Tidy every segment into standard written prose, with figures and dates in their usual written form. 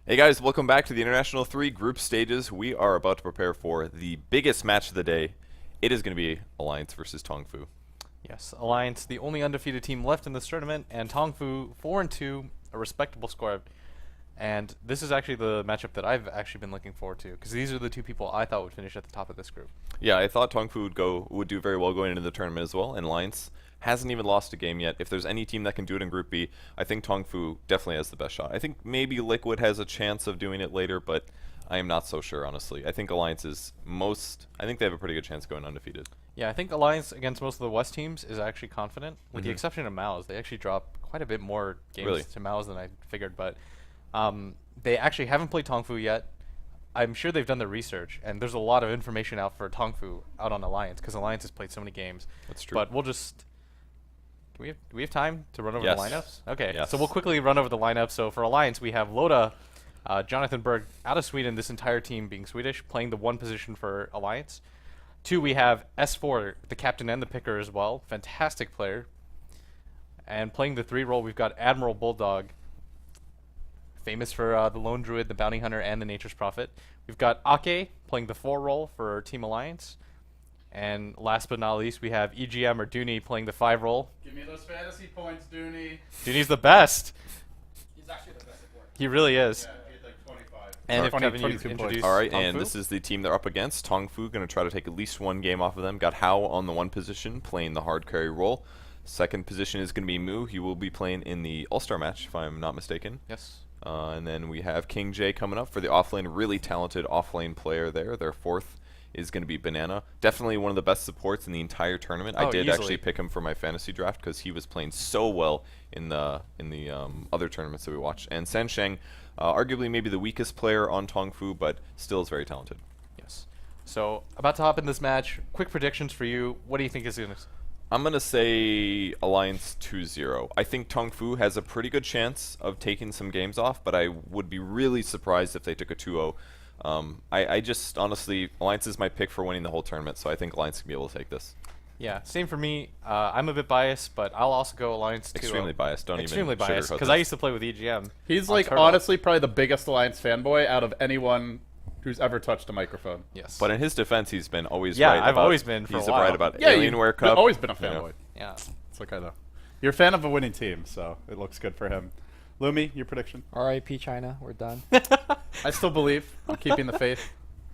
Hey guys, welcome back to the International 3 group stages. We are about to prepare for the biggest match of the day. It is going to be Alliance versus Tongfu. Yes, Alliance, the only undefeated team left in this tournament, and Tongfu 4-2, a respectable score. And this is actually the matchup that I've actually been looking forward to, because these are the two people I thought would finish at the top of this group. Yeah, I thought Tongfu would do very well going into the tournament as well, and Alliance hasn't even lost a game yet. If there's any team that can do it in Group B, I think Tongfu definitely has the best shot. I think maybe Liquid has a chance of doing it later, but I am not so sure, honestly. I think Alliance is I think they have a pretty good chance of going undefeated. Yeah, I think Alliance against most of the West teams is actually confident, with the exception of Mao's. They actually drop quite a bit more games to Mao's than I figured, but they actually haven't played Tongfu yet. I'm sure they've done their research, and there's a lot of information out for Tongfu out on Alliance, because Alliance has played so many games. That's true. But we'll just... Do we have time to run over the lineups? Okay, yes. So we'll quickly run over the lineup. So for Alliance, we have Loda, Jonathan Berg out of Sweden, this entire team being Swedish, playing the one position for Alliance. 2, we have S4, the captain and the picker as well. Fantastic player. And playing the 3 role, we've got Admiral Bulldog, famous for the Lone Druid, the Bounty Hunter, and the Nature's Prophet. We've got Ake playing the 4 role for Team Alliance. And last but not least, we have EGM or Dooney playing the 5 role. Give me those fantasy points, Dooney. Dooney's the best. He's actually the best at work. He really is. Yeah, he had like 25. And if 20, Kevin, you 22 introduce points. Alright, Tongfu? and this is the team they're up against. Tongfu going to try to take at least one game off of them. Got Hao on the 1 position, playing the hard carry role. Second position is going to be Mu. He will be playing in the All-Star match, if I'm not mistaken. Yes. And then we have King J coming up for the offlane. Really talented offlane player there. Their 4th is going to be Banana. Definitely one of the best supports in the entire tournament. I did actually pick him for my fantasy draft because he was playing so well in the other tournaments that we watched. And Sansheng, arguably maybe the weakest player on Tongfu, but still is very talented. Yes. So about to hop in this match. Quick predictions for you. What do you think is going to... I'm going to say Alliance 2-0. I think Tongfu has a pretty good chance of taking some games off, but I would be really surprised if they took a 2-0. I just, honestly, Alliance is my pick for winning the whole tournament, so I think Alliance can be able to take this. Yeah, same for me. I'm a bit biased, but I'll also go Alliance 2-0. Extremely biased. Extremely even biased, because I used to play with EGM. He's on like Turtle. honestly probably the biggest Alliance fanboy out of anyone who's ever touched a microphone. Yes. But in his defense, he's been always Yeah, right. I've about, always been for a he's while. right about Yeah, Alienware you've Cup. always been a you know. fanboy. Yeah. It's like I know. You're a fan of a winning team, so it looks good for him. Lumi, your prediction? R.I.P. China. We're done. I still believe. I'm keeping the faith.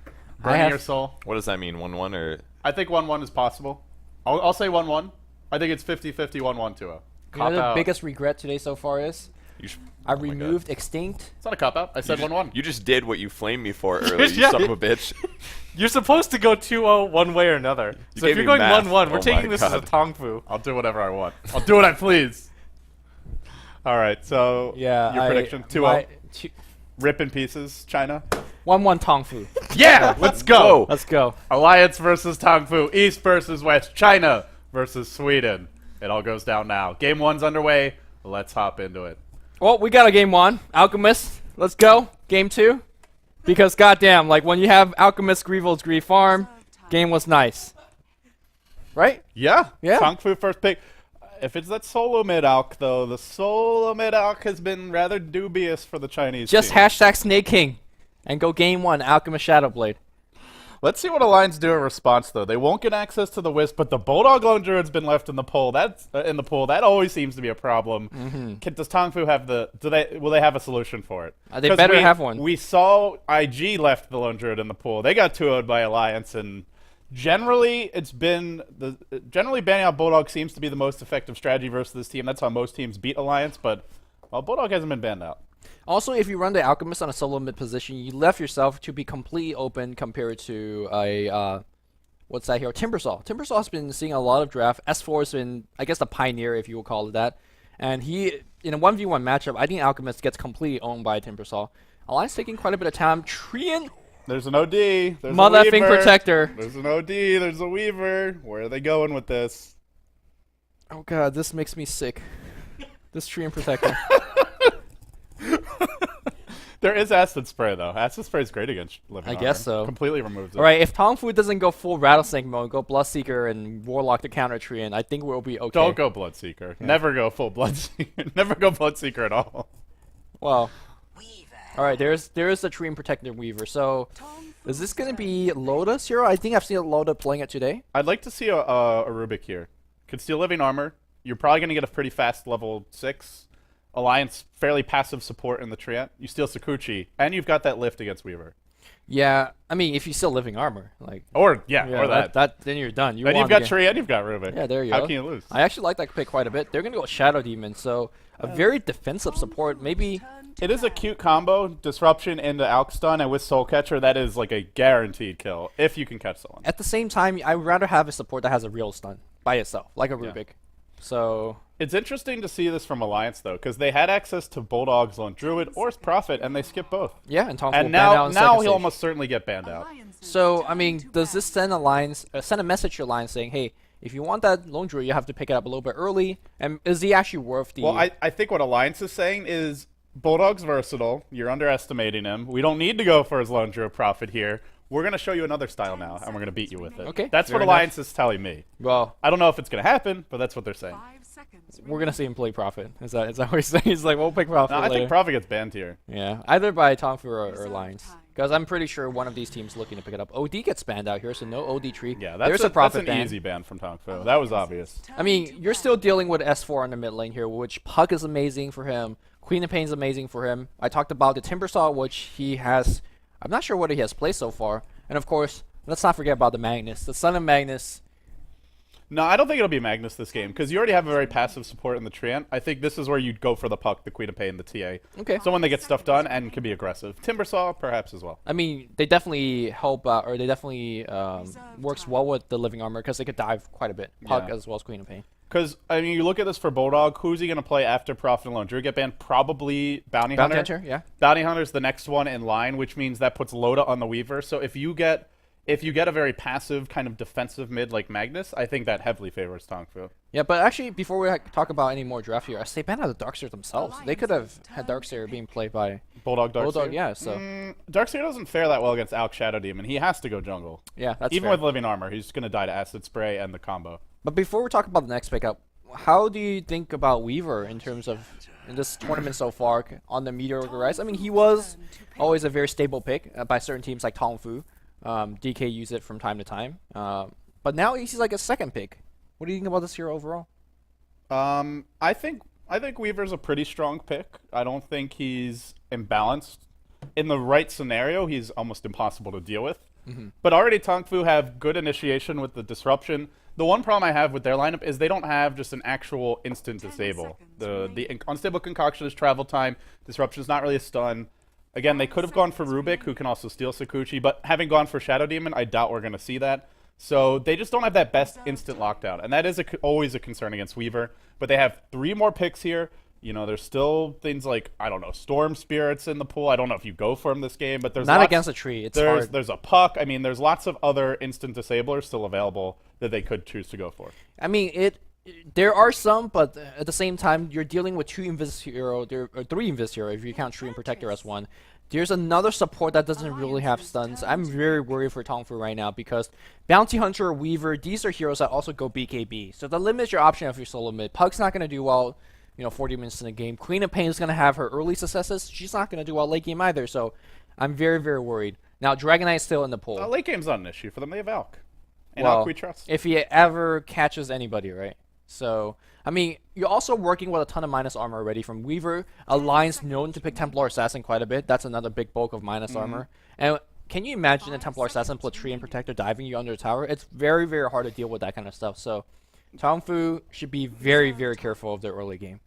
I Burning have- your soul. What does that mean? 1-1 or? I think 1-1 is possible. I'll say 1-1. I think it's 50-50, 1-1, 2-0. You know Cop the out. biggest regret today so far is You sh I oh my God. removed Extinct. It's not a cop-out. I said 1-1. You just did what you flamed me for earlier, you Yeah. son of a bitch. You're supposed to go 2-0 one way or another. You So gave if you're me going math. 1-1, we're Oh taking my this as a God. Tongfu. I'll do whatever I want. I'll do what I please. All right, so Yeah. your prediction, 2-0. 2 Rip in pieces, China. 1-1 Tongfu. Yeah, let's go. Let's go. Alliance versus Tongfu, East versus West, China versus Sweden. It all goes down now. Game 1's underway. Let's hop into it. Well, we got a game 1. Alchemist. Let's go. Game 2. Because goddamn, like when you have Alchemist Grievold's Grieve Farm, game was nice. Right? Yeah, Yeah. Tongfu first pick. If it's that solo mid-alch, though, the solo mid-alch has been rather dubious for the Chinese Just team. hashtag Snake King. And go game 1, Alchemist Shadowblade. Let's see what Alliance do in response, though. They won't get access to the Wisp, but the Bulldog Lone Druid's been left in the pool. That's in the pool. That always seems to be a problem. Does Tongfu have the? Will they have a solution for it? They 'Cause better have one. We saw IG left the Lone Druid in the pool. They got 2-0'd by Alliance, and generally banning out Bulldog seems to be the most effective strategy versus this team. That's how most teams beat Alliance, but well, Bulldog hasn't been banned out. Also, if you run the Alchemist on a solo mid position, you left yourself to be completely open compared to a, what's that hero? Timbersaw. Timbersaw has been seeing a lot of draft. S4 has been, I guess, the pioneer, if you will call it that. And he, in a 1v1 matchup, I think Alchemist gets completely owned by Timbersaw. Alliance taking quite a bit of time. Treant, There's an OD. There's mother a effing Weaver. protector. There's an OD. There's a Weaver. Where are they going with this? Oh god, this makes me sick. This Treant protector. There is acid spray though. Acid spray is great against living I armor. guess so. Completely removes it. Alright, if Tongfu doesn't go full Rattlesnake mode, go Bloodseeker and Warlock to counter Treant, I think we'll be okay. Don't go Bloodseeker. Never go full Bloodseeker. Never go Bloodseeker at all. Well, All right, there's the tree and protected weaver. So, is this gonna be Loda's hero? I think I've seen Loda playing it today. I'd like to see a Rubik here. Could steal living armor. You're probably gonna get a pretty fast level 6. Alliance, fairly passive support in the Treant. You steal Sakuchi, and you've got that lift against Weaver. Yeah, I mean, if you still living armor, like or that. Then you're done. And you've got Tree and you've got Rubik. Yeah, there you go. How can you lose? I actually like that pick quite a bit. They're gonna go Shadow Demon, so a very defensive support. Maybe it is a cute combo: disruption into Alk stun, and with Soul Catcher, that is like a guaranteed kill if you can catch someone. At the same time, I would rather have a support that has a real stun by itself, like a Rubik. Yeah. So it's interesting to see this from Alliance though, because they had access to Bulldog's Lone Druid or Prophet, and they skipped both. Yeah, and Tongfu and now he'll almost certainly get banned out. So I mean, does this send send a message to Alliance saying, hey, if you want that Lone Druid, you have to pick it up a little bit early, and is he actually worth the? Well, I think what Alliance is saying is Bulldog's versatile. You're underestimating him. We don't need to go for his Lone Druid Prophet here. We're going to show you another style now, and we're going to beat you with it. Okay. That's what Alliance is telling me. Well, I don't know if it's going to happen, but that's what they're saying. We're going to see him play Prophet. Is that what he's saying? He's like, we'll pick Prophet later. I think Prophet gets banned here. Yeah, either by Tongfu or Alliance. Because I'm pretty sure one of these teams looking to pick it up. OD gets banned out here, so no OD tree. Yeah, that's an easy ban from Tongfu. That was obvious. I mean, you're still dealing with S4 in the mid lane here, which Puck is amazing for him. Queen of Pain is amazing for him. I talked about the Timbersaw, which he has. I'm not sure what he has played so far. And of course, let's not forget about the Magnus. The Son of Magnus. No, I don't think it'll be Magnus this game, because you already have a very passive support in the Treant. I think this is where you'd go for the Puck, the Queen of Pain, the TA. Okay. Someone that gets stuff done and can be aggressive. Timbersaw, perhaps, as well. I mean, they definitely help, or they definitely works well with the Living Armor, because they could dive quite a bit. Puck as well as Queen of Pain. Because, I mean, you look at this for Bulldog, who's he going to play after Prophet and Lone Druid get banned? Probably Bounty Hunter. Bounty Hunter, yeah. Bounty Hunter's the next one in line, which means that puts Loda on the Weaver. So if you get a very passive kind of defensive mid like Magnus, I think that heavily favors Tongfu. Yeah, but actually, before we talk about any more draft here, I say ban out the Darkseer themselves. They could have had Darkseer being played by Bulldog, yeah, so. Darkseer doesn't fare that well against Alk Shadow Demon. He has to go jungle. Yeah, that's Even fair. with Living Armor, he's going to die to Acid Spray and the combo. But before we talk about the next pickup, how do you think about Weaver in terms of in this tournament so far on the meteoric rise? I mean, he was always a very stable pick by certain teams like Tongfu. DK used it from time to time. But now he's like a second pick. What do you think about this hero overall? I think Weaver's a pretty strong pick. I don't think he's imbalanced. In the right scenario, he's almost impossible to deal with. But already Tongfu have good initiation with the disruption. The one problem I have with their lineup is they don't have just an actual instant disable. The unstable concoction is travel time. Disruption is not really a stun. Again, they could have gone for Rubik, who can also steal Sakuchi, but having gone for Shadow Demon, I doubt we're going to see that. So they just don't have that best instant lockdown, and that is always a concern against Weaver. But they have 3 more picks here. You know, there's still things like, I don't know, Storm Spirits in the pool. I don't know if you go for them this game, but there's not against a tree. It's hard. There's a Puck. I mean, there's lots of other instant disablers still available that they could choose to go for. I mean, there are some, but at the same time, you're dealing with 2 Invis Hero, or 3 Invis Hero if you count Tree and Protector as one. There's another support that doesn't really have stuns. I'm very worried for Tongfu right now because Bounty Hunter or Weaver, these are heroes that also go BKB. So that limits your option if you're solo mid. Puck's not going to do well, 40 minutes in the game. Queen of Pain is going to have her early successes. She's not going to do well late game either. So I'm very, very worried. Now, Dragonite's still in the pool. Late game's not an issue for them. They have Alk. And Alk we trust. If he ever catches anybody, right? So, I mean, you're also working with a ton of minus armor already from Weaver. Alliance known to pick Templar Assassin quite a bit. That's another big bulk of minus armor. And can you imagine a Templar Assassin plus Tree and Protector diving you under the tower? It's very, very hard to deal with that kind of stuff. So, Tongfu should be very, very careful of their early game.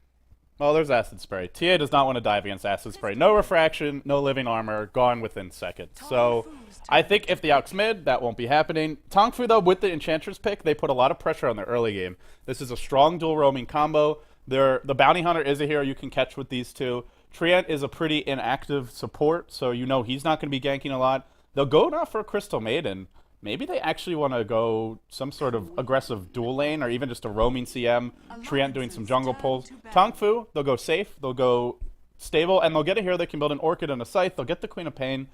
Well, there's Acid Spray. TA does not want to dive against Acid Spray. No refraction, no living armor, gone within seconds. So I think if the Alk's mid, that won't be happening. Tongfu, though, with the Enchantress pick, they put a lot of pressure on their early game. This is a strong dual roaming combo. The Bounty Hunter is a hero you can catch with these two. Treant is a pretty inactive support, so you know he's not going to be ganking a lot. They'll go now for a Crystal Maiden. Maybe they actually want to go some sort of aggressive dual lane or even just a roaming CM, Treant doing some jungle pulls. Tongfu, they'll go safe, they'll go stable, and they'll get a hero that can build an Orchid and a Scythe. They'll get the Queen of Pain.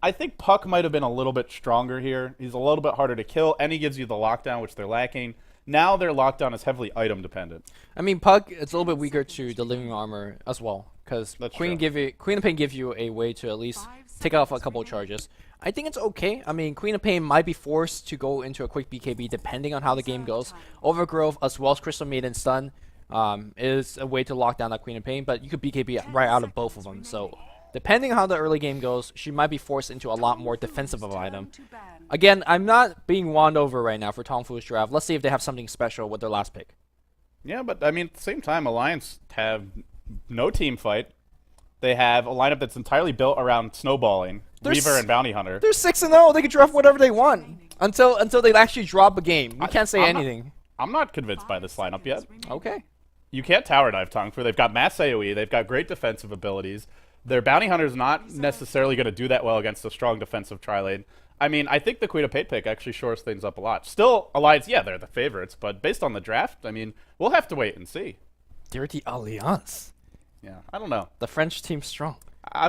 I think Puck might have been a little bit stronger here. He's a little bit harder to kill, and he gives you the lockdown, which they're lacking. Now their lockdown is heavily item dependent. I mean, Pug, it's a little bit weaker to the living armor as well, because Queen of Pain give you a way to at least take off a couple of charges. I think it's okay. I mean, Queen of Pain might be forced to go into a quick BKB depending on how the game goes. Overgrowth as well as Crystal Maiden Stun is a way to lock down that Queen of Pain, but you could BKB right out of both of them. So depending on how the early game goes, she might be forced into a lot more defensive of an item. Again, I'm not being wand over right now for Tongfu's draft. Let's see if they have something special with their last pick. Yeah, but I mean, at the same time, Alliance have no team fight. They have a lineup that's entirely built around snowballing, Weaver and Bounty Hunter. They're 6-0. They can draft whatever they want until they actually drop a game. We can't say anything. I'm not convinced by this lineup yet. Okay. You can't tower dive Tongfu. They've got mass AoE. They've got great defensive abilities. Their Bounty Hunter's not necessarily going to do that well against a strong defensive tri-lane. I mean, I think the Queen of Pain pick actually shores things up a lot. Still, Alliance, yeah, they're the favorites, but based on the draft, I mean, we'll have to wait and see. They're the Alliance. Yeah, I don't know. The French team's strong. I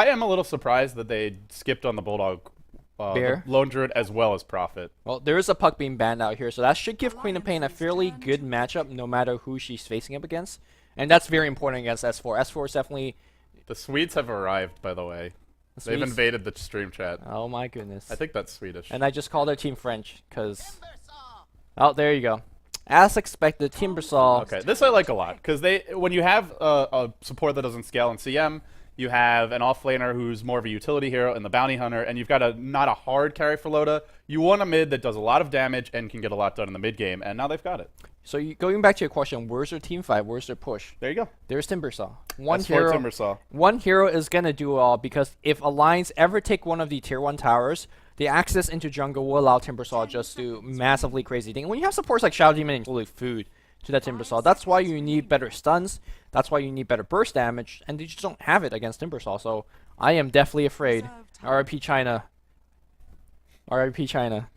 am a little surprised that they skipped on the Bulldog, Bear, the Lone Druid, as well as Prophet. Well, there is a Puck being banned out here, so that should give Queen of Pain a fairly good matchup no matter who she's facing up against. And that's very important against S4. S4 is definitely... The Swedes have arrived, by the way. They've invaded the stream chat. Oh my goodness. I think that's Swedish. And I just called their team French, because... Oh, there you go. As expected, Timbersaw... Okay, this I like a lot, because when you have a support that doesn't scale in CM, you have an offlaner who's more of a utility hero and the Bounty Hunter, and you've got not a hard carry for Loda. You want a mid that does a lot of damage and can get a lot done in the mid game, and now they've got it. So going back to your question, where's their team fight? Where's their push? There you go. There's Timbersaw. Timbersaw. One hero is going to do all, because if Alliance ever take one of the tier 1 towers, the access into jungle will allow Timbersaw just to massively crazy thing. When you have supports like Shadow Demon and Holy Food to that Timbersaw, that's why you need better stuns, that's why you need better burst damage, and they just don't have it against Timbersaw. So I am definitely afraid. RIP China. RIP China.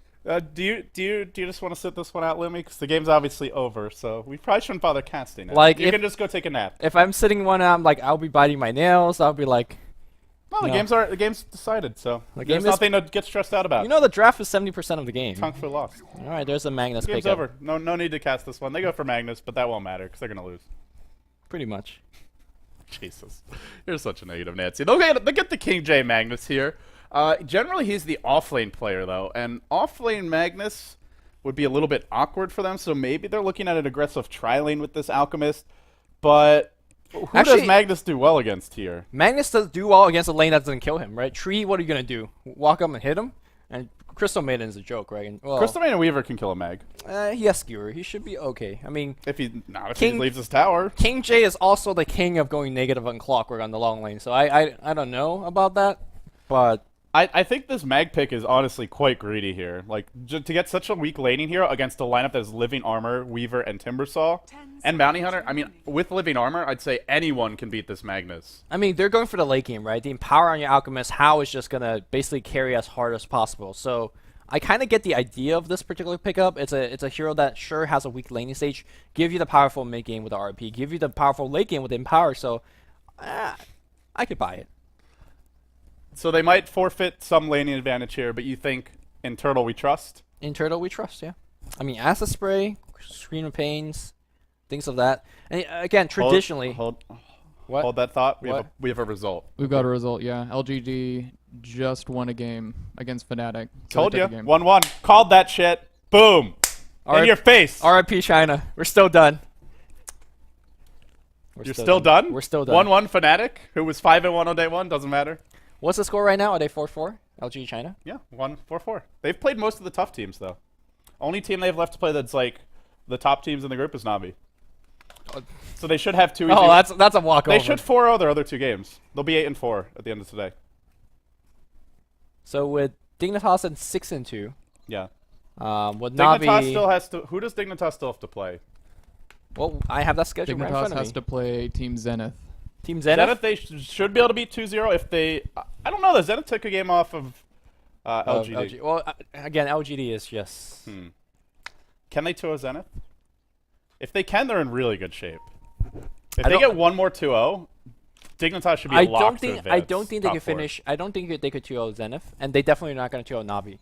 Do you just want to sit this one out, Limmy? Because the game's obviously over, so we probably shouldn't bother casting it. Like, you can just go take a nap. If I'm sitting one out, I'm like, I'll be biting my nails. I'll be like... No, the game's decided, so there's nothing to get stressed out about. You know, the draft is 70% of the game. Tongfu lost. All right, there's a Magnus pick. Game's over. No need to cast this one. They go for Magnus, but that won't matter because they're gonna lose. Pretty much. Jesus, you're such a negative Nancy. They'll get the King J Magnus here. Generally, he's the offlane player though, and offlane Magnus would be a little bit awkward for them. So maybe they're looking at an aggressive tri-lane with this Alchemist, but. Who does Magnus do well against here? Magnus does do well against a lane that doesn't kill him, right? Tree, what are you going to do? Walk up and hit him? And Crystal Maiden is a joke, right? And, well, Crystal Maiden Weaver can kill a mag. He has skewer. He should be okay. I mean... If he leaves his tower. King J is also the king of going negative on Clockwork on the long lane, so I don't know about that, but... I think this mag pick is honestly quite greedy here. Like, to get such a weak laning hero against a lineup that has Living Armor, Weaver, and Timbersaw, and Bounty Hunter, I mean, with Living Armor, I'd say anyone can beat this Magnus. I mean, they're going for the late game, right? The Empower on your Alchemist, How is just going to basically carry as hard as possible. So, I kind of get the idea of this particular pickup. It's a hero that sure has a weak laning stage, give you the powerful mid game with the RP, give you the powerful late game with the Empower, so I could buy it. So they might forfeit some laning advantage here, but you think in Turtle we trust? In Turtle we trust, yeah. I mean, Acid Spray, Screen of Pains, things of that. And again, traditionally... Hold that thought. We have a result. We've got a result, yeah. LGD just won a game against Fnatic. Told you. 1-1. Called that shit. Boom. In your face. RIP China. We're still done. You're still done? We're still done. 1-1 Fnatic, who was 5-1 on day one. Doesn't matter. What's the score right now? Are they 4-4? LG China? Yeah, 1-4-4. They've played most of the tough teams, though. Only team they have left to play that's like the top teams in the group is Navi. So they should have 2 easy. Oh, that's a walkover. They should 4-0 their other 2 games. They'll be 8-4 at the end of today. So with Dignitas and 6-2. Yeah. With Dignitas Navi still has to. Who does Dignitas still have to play? Well, I have that schedule right in front of me. Dignitas has to play Team Zenith. Team Zenith? They should be able to beat 2-0 if they... I don't know. The Zenith took a game off of LGD. Well, again, LGD is just... Can they 2-0 Zenith? If they can, they're in really good shape. If they get one more 2-0, Dignitas should be locked to advance. I don't think they can finish... I don't think they could 2-0 Zenith, and they definitely are not going to 2-0 Navi.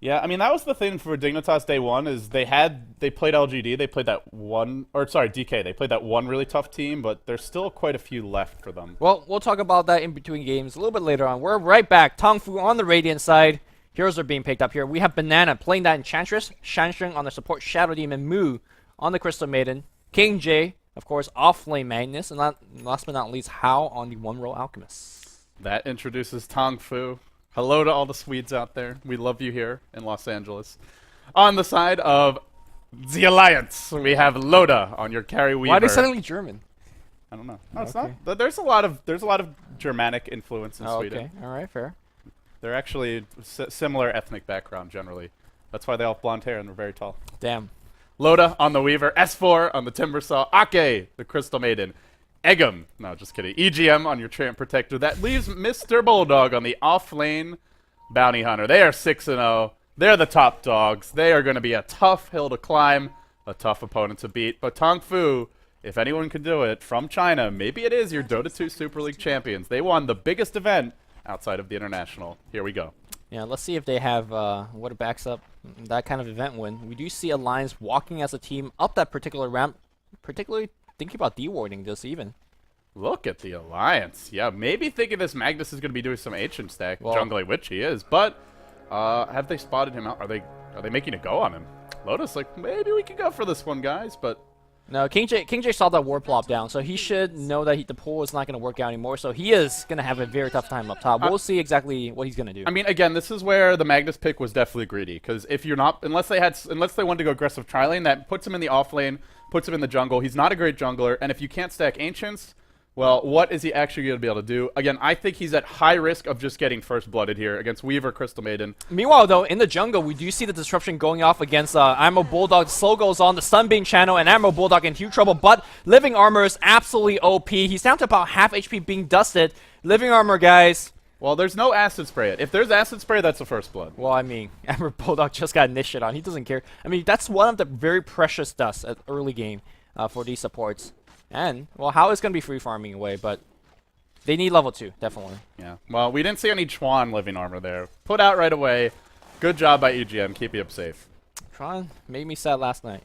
Yeah, I mean, that was the thing for Dignitas day one is they played LGD, they played that one, or sorry, DK, they played that one really tough team, but there's still quite a few left for them. Well, we'll talk about that in between games a little bit later on. We're right back. Tongfu on the Radiant side. Heroes are being picked up here. We have Banana playing that Enchantress, Shansheng on the support, Shadow Demon, Mu on the Crystal Maiden, King J, of course, off-lane Magnus, and last but not least, Hao on the one-row Alchemist. That introduces Tongfu. Hello to all the Swedes out there. We love you here in Los Angeles. On the side of the Alliance, we have Loda on your carry weaver. Why are they suddenly German? I don't know. No, it's Okay. not. There's a lot of Germanic influence in Sweden. Okay, all right, fair. They're actually similar ethnic background generally. That's why they all have blonde hair and they're very tall. Damn. Loda on the Weaver, S4 on the Timbersaw, Ake, the Crystal Maiden, Egum, no, just kidding, EGM on your Tramp Protector. That leaves Mr. Bulldog on the off-lane Bounty Hunter. They are 6-0. They're the top dogs. They are going to be a tough hill to climb, a tough opponent to beat. But Tongfu, if anyone can do it, from China, maybe it is your Dota 2 Super League champions. They won the biggest event outside of the International. Here we go. Yeah, let's see if they have what backs up that kind of event win. We do see Alliance walking as a team up that particular ramp, particularly thinking about dewarding this even. Look at the Alliance. Yeah, maybe thinking this Magnus is going to be doing some ancient stack, Well, jungling, which he is. But have they spotted him out? Are they making a go on him? Lotus like, maybe we could go for this one, guys. But no, King J saw that ward plop down, so he should know that the pool is not going to work out anymore. So he is going to have a very tough time up top. We'll see exactly what he's going to do. I mean, again, this is where the Magnus pick was definitely greedy, because if you're not, unless they wanted to go aggressive tri-lane, that puts him in the off lane, puts him in the jungle. He's not a great jungler, and if you can't stack ancients, well, what is he actually going to be able to do? Again, I think he's at high risk of just getting first blooded here against Weaver, Crystal Maiden. Meanwhile, though, in the jungle, we do see the disruption going off against Ammo Bulldog. Slow goes on, the stun being channeled, and Ammo Bulldog in huge trouble, but Living Armor is absolutely OP. He's down to about half HP being dusted. Living Armor, guys. Well, there's no acid spray yet. If there's acid spray, that's the first blood. Well, I mean, Ammo Bulldog just got niche shit on. He doesn't care. I mean, that's one of the very precious dust at early game for these supports. And, well, Hao is going to be free farming away, but they need level 2, definitely. Yeah. Well, we didn't see any Chuan Living Armor there. Put out right away. Good job by EGM, keeping up safe. Tron made me sad last night.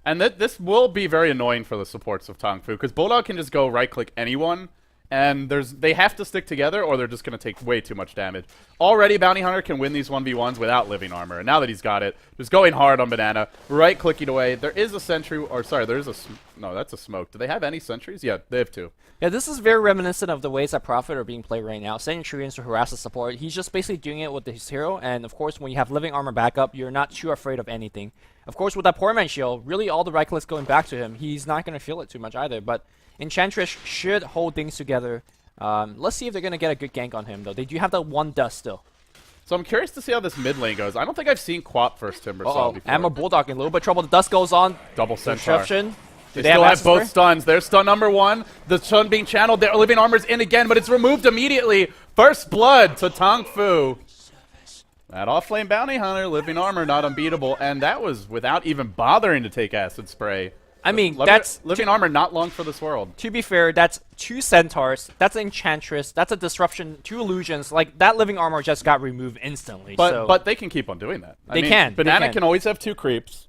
And this will be very annoying for the supports of Tongfu, because Bulldog can just go right-click anyone, and they have to stick together, or they're just going to take way too much damage. Already, Bounty Hunter can win these 1v1s without Living Armor, and now that he's got it, just going hard on Banana, right-clicking away. There is a sentry, or sorry, there is a... No, that's a smoke. Do they have any sentries? Yeah, they have 2. Yeah, this is very reminiscent of the ways that Prophet are being played right now. Sending Treants to harass the support. He's just basically doing it with his hero, and of course, when you have Living Armor backup, you're not too afraid of anything. Of course, with that Poor Man Shield, really all the right clicks going back to him, he's not going to feel it too much either, but Enchantress should hold things together. Let's see if they're going to get a good gank on him, though. They do have that one dust still. So I'm curious to see how this mid lane goes. I don't think I've seen Quap versus Timbersaw before. Ammo Bulldog in a little bit of trouble. The dust goes on. Double Centaur. Disruption. They still have both stuns. There's stun number 1. The stun being channeled. Their Living Armor's in again, but it's removed immediately. First blood to Tongfu. That off-lane Bounty Hunter, Living Armor, not unbeatable. And that was without even bothering to take Acid Spray. I mean, that's... Living Armor not long for this world. To be fair, that's 2 Centaurs. That's an Enchantress. That's a Disruption. 2 Illusions. Like, that Living Armor just got removed instantly. But they can keep on doing that. They can. Banana can always have 2 creeps.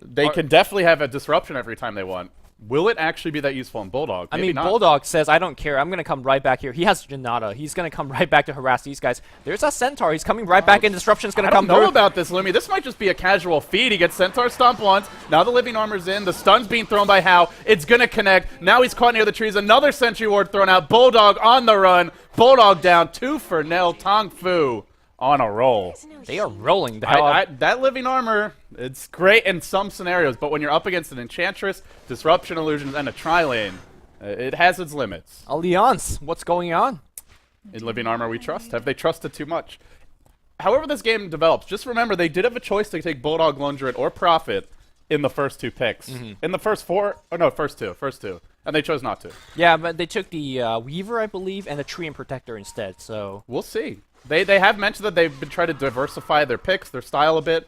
They can definitely have a disruption every time they want. Will it actually be that useful in Bulldog? Maybe I mean, not. Bulldog says, I don't care. I'm going to come right back here. He has Janata. He's going to come right back to harass these guys. There's a Centaur. He's coming right back in. Disruption's going to come through. I don't know about this, Lumi. This might just be a casual feed. He gets Centaur Stomp once. Now the Living Armor's in. The stun's being thrown by Hao. It's going to connect. Now he's caught near the trees. Another Sentry Ward thrown out. Bulldog on the run. Bulldog down. 2 for nil. Tongfu on a roll. They are rolling the hell up. That Living Armor, it's great in some scenarios, but when you're up against an Enchantress, Disruption Illusions, and a Tri-Lane, it has its limits. Alliance, what's going on? In Living Armor we trust. Have they trusted too much? However this game develops, just remember they did have a choice to take Bulldog, Lundred, or Prophet in the first 2 picks. In the first 4, or no, first two. And they chose not to. Yeah, but they took the Weaver, I believe, and the Treant Protector instead, so... We'll see. They have mentioned that they've been trying to diversify their picks, their style a bit.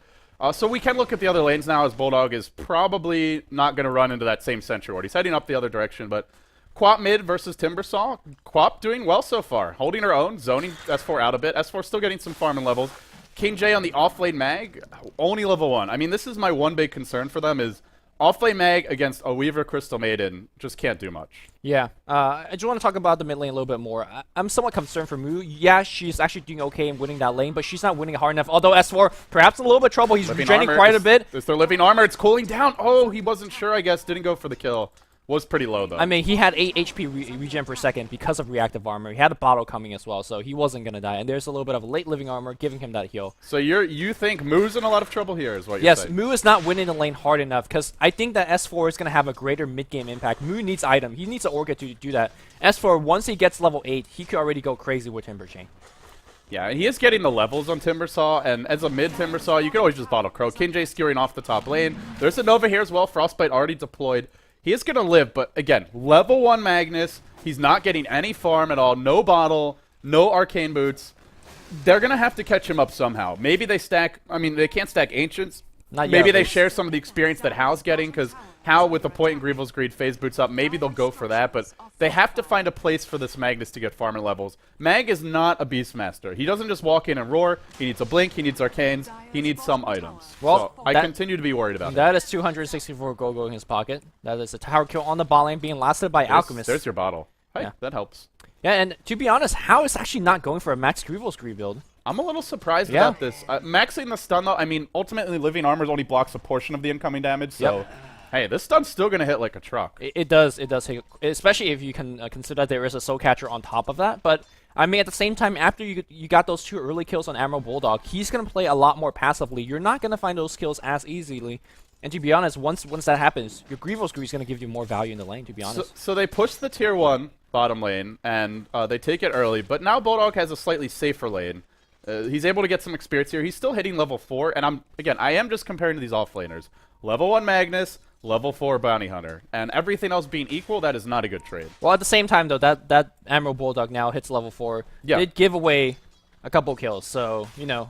So we can look at the other lanes now, as Bulldog is probably not going to run into that same Sentry Ward. He's heading up the other direction, but Quap mid versus Timbersaw. Quap doing well so far, holding her own, zoning S4 out a bit. S4 still getting some farming levels. King J on the offlane mag, only level 1. I mean, this is my one big concern for them is offlane mag against a Weaver Crystal Maiden just can't do much. Yeah, I just want to talk about the mid lane a little bit more. I'm somewhat concerned for Mu. Yeah, she's actually doing okay in winning that lane, but she's not winning hard enough. Although S4, perhaps a little bit of trouble. He's regenerating quite a bit. It's their living armor. It's cooling down. Oh, he wasn't sure, I guess. Didn't go for the kill. Was pretty low, though. I mean, he had 8 HP regen per second because of reactive armor. He had a bottle coming as well, so he wasn't going to die. And there's a little bit of a late living armor giving him that heal. So you think Mu's in a lot of trouble here is what you're saying? Yes, Mu is not winning the lane hard enough because I think that S4 is going to have a greater mid-game impact. Mu needs item. He needs an Orchid to do that. S4, once he gets level 8, he could already go crazy with Timber Chain. Yeah, he is getting the levels on Timbersaw, and as a mid-Timbersaw, you can always just bottle Crow. King J skewering off the top lane. There's a Nova here as well. Frostbite already deployed. He is going to live, but again, level 1 Magnus. He's not getting any farm at all. No bottle, no arcane boots. They're going to have to catch him up somehow. Maybe they stack, I mean, they can't stack Ancients. Not maybe yet, they share some of the experience that Hal's getting, because Hal with the Point and Grievel's Greed phase boots up. Maybe they'll go for that, but they have to find a place for this Magnus to get farmer levels. Mag is not a Beastmaster. He doesn't just walk in and roar. He needs a Blink, he needs Arcanes, he needs some items. Well, so I continue to be worried about that. That is 264 gold going in his pocket. That is a tower kill on the bot lane being lasted by Alchemist. There's your bottle. Hey, Yeah. that helps. Yeah, and to be honest, Hal is actually not going for a max Grievel's Greed build. I'm a little surprised about this. Maxing the stun, though, I mean, ultimately, Living Armor only blocks a portion of the incoming damage, so... Hey, this stun's still going to hit like a truck. It does hit, especially if you can consider that there is a Soul Catcher on top of that. But, I mean, at the same time, after you got those 2 early kills on Admiral Bulldog, he's going to play a lot more passively. You're not going to find those kills as easily. And to be honest, once that happens, your Grievel's Greed is going to give you more value in the lane, to be honest. So they push the tier 1 bottom lane, and they take it early. But now Bulldog has a slightly safer lane. He's able to get some experience here. He's still hitting level 4, and I am just comparing to these offlaners. Level 1 Magnus, level 4 Bounty Hunter. And everything else being equal, that is not a good trade. Well, at the same time, though, that Admiral Bulldog now hits level 4. Yeah. Did give away a couple kills, so, you know,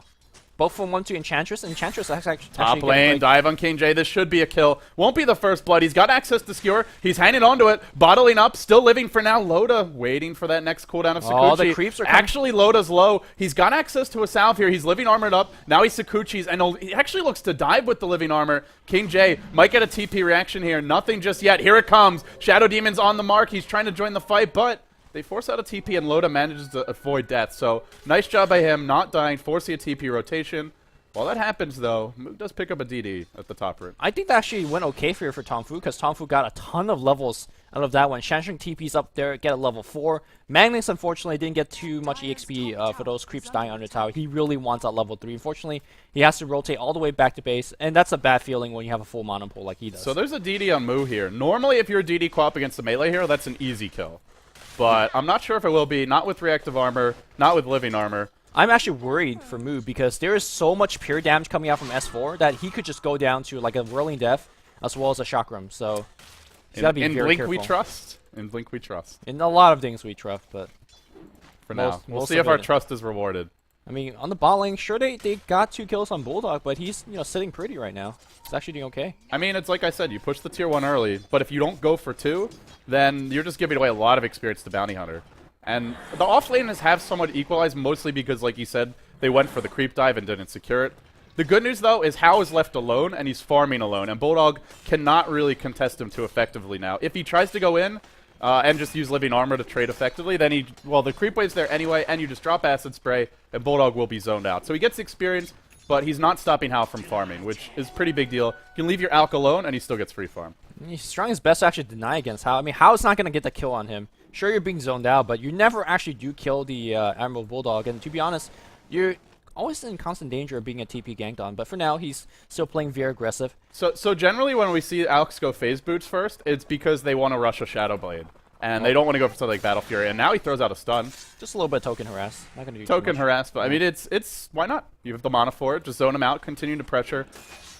both from 1 to Enchantress, and Enchantress actually Top lane, dive on King J. This should be a kill. Won't be the first blood. He's got access to Skewer. He's hanging onto it, bottling up, still living for now. Loda waiting for that next cooldown of Sakuchi. Oh, the creeps are coming. Actually, Loda's low. He's got access to a salve here. He's living armored up. Now he's Sakuchi's, and he actually looks to dive with the living armor. King J might get a TP reaction here. Nothing just yet. Here it comes. Shadow Demon's on the mark. He's trying to join the fight, but they force out a TP, and Loda manages to avoid death. So nice job by him, not dying, forcing a TP rotation. While that happens, though, Moog does pick up a DD at the top route. I think that actually went okay for Tongfu, because Tongfu got a ton of levels out of that one. Shansheng TP's up there, get a level 4. Magnus, unfortunately, didn't get too much EXP for those creeps dying under tower. He really wants a level 3. Unfortunately, he has to rotate all the way back to base, and that's a bad feeling when you have a full mono pool like he does. So there's a DD on Moo here. Normally, if you're a DD co-op against a melee hero, that's an easy kill. But I'm not sure if it will be. Not with reactive armor, not with living armor. I'm actually worried for Moo because there is so much pure damage coming out from S4 that he could just go down to like a Whirling Death as well as a Chakram. So he's got to be very Blink careful. we trust. In Blink we trust. In a lot of things we trust, but for now, we'll see if our trust is rewarded. I mean, on the bot lane, sure they got 2 kills on Bulldog, but he's sitting pretty right now. He's actually doing okay. I mean, it's like I said, you push the tier 1 early, but if you don't go for 2, then you're just giving away a lot of experience to Bounty Hunter. And the offlaners have somewhat equalized, mostly because, like you said, they went for the creep dive and didn't secure it. The good news, though, is Hao is left alone, and he's farming alone, and Bulldog cannot really contest him too effectively now. If he tries to go in and just use living armor to trade effectively, then the creep wave's there anyway, and you just drop Acid Spray, and Bulldog will be zoned out. So he gets experience, but he's not stopping Hao from farming, which is a pretty big deal. You can leave your Alk alone, and he still gets free farm. He's trying his best to actually deny against Hao. I mean, Hao's not going to get the kill on him. Sure, you're being zoned out, but you never actually do kill the Admiral Bulldog. And to be honest, you're always in constant danger of being a TP ganked on. But for now, he's still playing very aggressive. So generally, when we see Alex go phase boots first, it's because they want to rush a Shadow Blade. And they don't want to go for something like Battle Fury. And now he throws out a stun. Just a little bit of token harass. Not going to do token harass, but I mean, it's why not? You have the mana for it. Just zone him out, continue to pressure.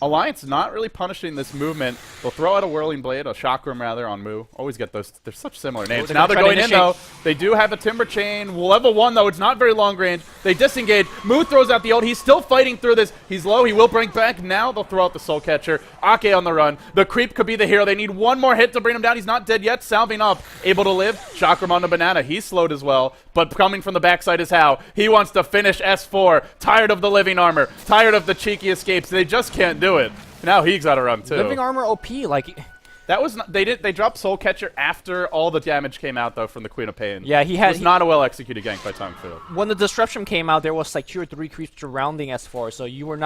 Alliance not really punishing this movement. They'll throw out a Whirling Blade, a Chakram rather, on Moo. Always get those. They're such similar names. Now they're going in, though. They do have a Timber Chain. Level 1, though. It's not very long range. They disengage. Moo throws out the ult. He's still fighting through this. He's low. He will bring back. Now they'll throw out the Soul Catcher. Ake on the run. The Creep could be the hero. They need one more hit to bring him down. He's not dead yet. Salving up. Able to live. Chakram on the Banana. He's slowed as well. but coming from the backside is how. He wants to finish S4, tired of the living armor, tired of the cheeky escapes. They just can't do it. Now he's got to run too. Living armor OP, like... That was not, they dropped Soul Catcher after all the damage came out though from the Queen of Pain. Yeah, it was not a well executed gank by Tongfu. When the disruption came out, there was like 2 or 3 creeps surrounding S4, so you were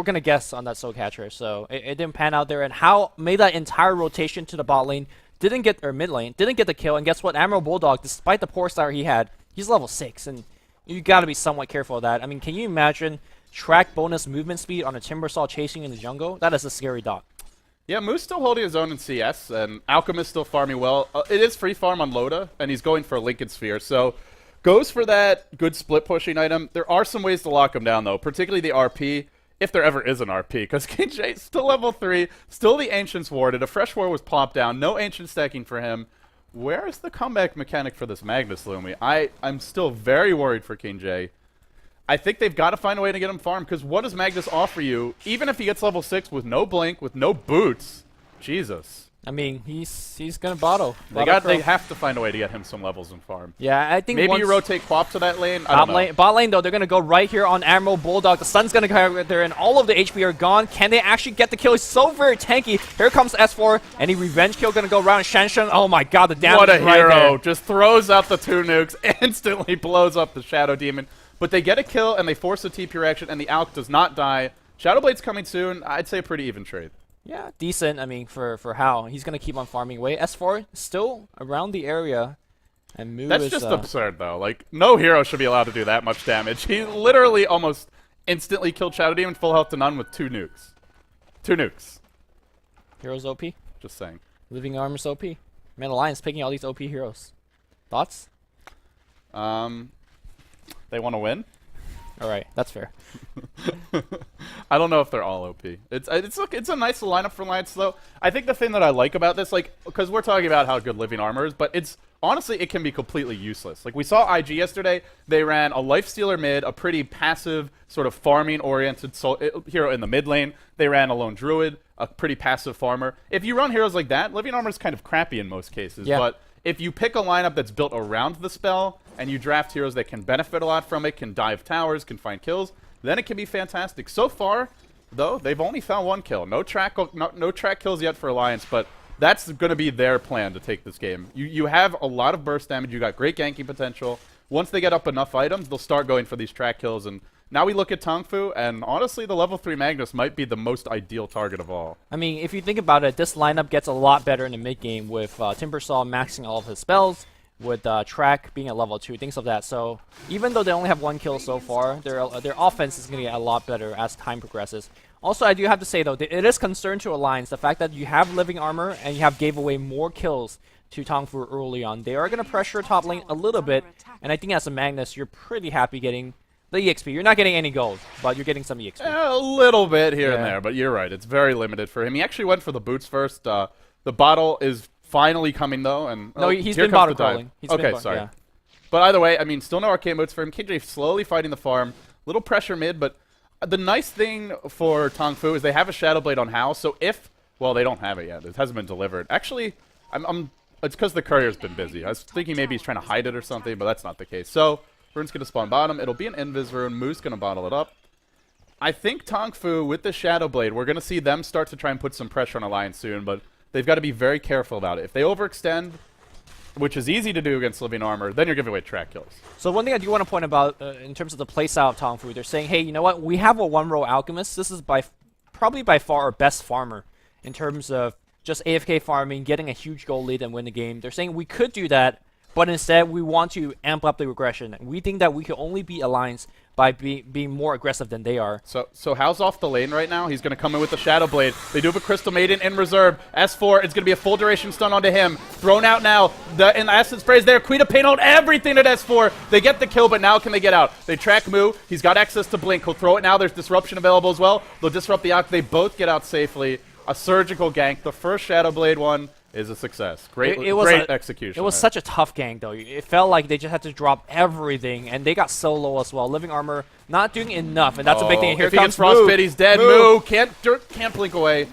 gonna guess on that Soul Catcher, so it didn't pan out there. And how made that entire rotation to the bot lane, mid lane, didn't get the kill. And guess what? Admiral Bulldog, despite the poor start he had, he's level 6, and you gotta be somewhat careful of that. I mean, can you imagine track bonus movement speed on a Timbersaw chasing in the jungle? That is a scary dot. Yeah, Moo's still holding his own in CS, and Alchemist still farming well. It is free farm on Loda, and he's going for a Lincoln Sphere, so goes for that good split pushing item. There are some ways to lock him down, though, particularly the RP, if there ever is an RP, because KJ still level 3, still the Ancients warded, a fresh war was plopped down, no Ancient stacking for him. Where is the comeback mechanic for this Magnus Lumi? I'm still very worried for King J. I think they've got to find a way to get him farmed, because what does Magnus offer you, even if he gets level 6 with no blink, with no boots? Jesus. I mean, he's gonna bottle. They have to find a way to get him some levels in farm. Yeah, I think maybe you rotate Quap to that lane. I don't know. Bot lane though, they're gonna go right here on Admiral Bulldog. The sun's gonna come right there, and all of the HP are gone. Can they actually get the kill? He's so very tanky. Here comes S4. Any revenge kill gonna go around Shanshan? Oh my God, the damage! What a is right hero! there. Just throws out the 2 nukes, instantly blows up the Shadow Demon. But they get a kill and they force a TP reaction, and the Alk does not die. Shadowblade's coming soon. I'd say a pretty even trade. Yeah, decent. I mean, for how he's gonna keep on farming away. S4 still around the area, and Moo That's is, just absurd, though. Like, no hero should be allowed to do that much damage. He literally almost instantly killed Shadow Demon full health to none with 2 nukes. 2 nukes. Heroes OP. Just saying. Living Armor's OP. Man, Alliance picking all these OP heroes. Thoughts? They want to win. All right, that's fair. I don't know if they're all OP. It's a nice lineup for Alliance, though. I think the thing that I like about this, like, because we're talking about how good living armor is, but it's honestly it can be completely useless. Like we saw IG yesterday, they ran a lifestealer mid, a pretty passive sort of farming oriented hero in the mid lane. They ran a lone druid, a pretty passive farmer. If you run heroes like that, living armor is kind of crappy in most cases. Yeah. But if you pick a lineup that's built around the spell and you draft heroes that can benefit a lot from it, can dive towers, can find kills, then it can be fantastic. So far, though, they've only found 1 kill. No track kills yet for Alliance, but that's going to be their plan to take this game. You have a lot of burst damage. You got great ganking potential. Once they get up enough items, they'll start going for these track kills. And now we look at Tongfu, and honestly, the level 3 Magnus might be the most ideal target of all. I mean, if you think about it, this lineup gets a lot better in the mid game with Timbersaw maxing all of his spells, with Track being at level 2, things of that. So even though they only have 1 kill so far, their offense is going to get a lot better as time progresses. Also, I do have to say, though, it is concern to Alliance, the fact that you have living armor and you have gave away more kills to Tongfu early on. They are going to pressure top lane a little bit, and I think as a Magnus, you're pretty happy getting the EXP. You're not getting any gold, but you're getting some EXP. A little bit here and there, but you're right. It's very limited for him. He actually went for the boots first. The bottle is finally coming, though. And no, he's been bottle crawling. Sorry. Yeah. But either way, I mean, still no arcane boots for him. KJ slowly fighting the farm. Little pressure mid, but the nice thing for Tongfu is they have a Shadow Blade on Hal, so if... Well, they don't have it yet. It hasn't been delivered. Actually, it's because the courier's been busy. I was thinking maybe he's trying to hide it or something, but that's not the case. So, Rune's going to spawn bottom. It'll be an Invis Rune. Moo's going to bottle it up. I think Tongfu, with the Shadow Blade, we're going to see them start to try and put some pressure on Alliance soon, but they've got to be very careful about it. If they overextend, which is easy to do against living armor, then you're giving away track kills. So one thing I do want to point about in terms of the playstyle of Tongfu, they're saying, hey, you know what? We have a 1-row Alchemist. This is probably by far our best farmer in terms of just AFK farming, getting a huge goal lead and win the game. They're saying we could do that, but instead we want to amp up the regression. We think that we can only beat Alliance by being more aggressive than they are. So Hal's off the lane right now. He's going to come in with the Shadow Blade. They do have a Crystal Maiden in reserve. S4, it's going to be a full duration stun onto him. Thrown out now. And the Acid Spray is there. Queen of Pain on everything at S4. They get the kill, but now can they get out? They track Moo. He's got access to Blink. He'll throw it now. There's Disruption available as well. They'll disrupt the Alk. They both get out safely. A surgical gank. The first Shadow Blade one is a success. Great execution. It was such a tough gank, though. It felt like they just had to drop everything, and they got so low as well. Living armor not doing enough, and that's a big thing. Here if comes he gets Frostbite, he's dead. Moo can't blink away.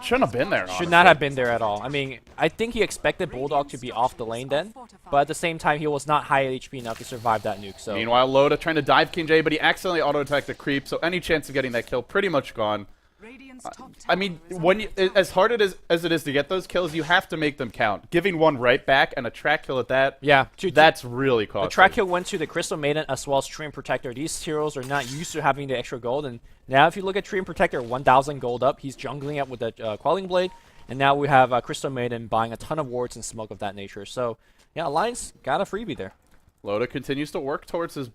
shouldn't have been there. Should honestly. not have been there at all. I mean, I think he expected Bulldog to be off the lane then, but at the same time, he was not high HP enough to survive that nuke. So Meanwhile, Loda trying to dive King J, but he accidentally auto-attacked the creep, so any chance of getting that kill pretty much gone. I mean, when you, as hard as it is to get those kills, you have to make them count. Giving one right back and a track kill at that, yeah, that's really costly. The track kill went to the Crystal Maiden as well as Tree and Protector. These heroes are not used to having the extra gold, and now if you look at Tree and Protector, 1,000 gold up, he's jungling up with the Quelling Blade, and now we have Crystal Maiden buying a ton of wards and smoke of that nature. So, yeah, Alliance got a freebie there. Loda continues to work towards his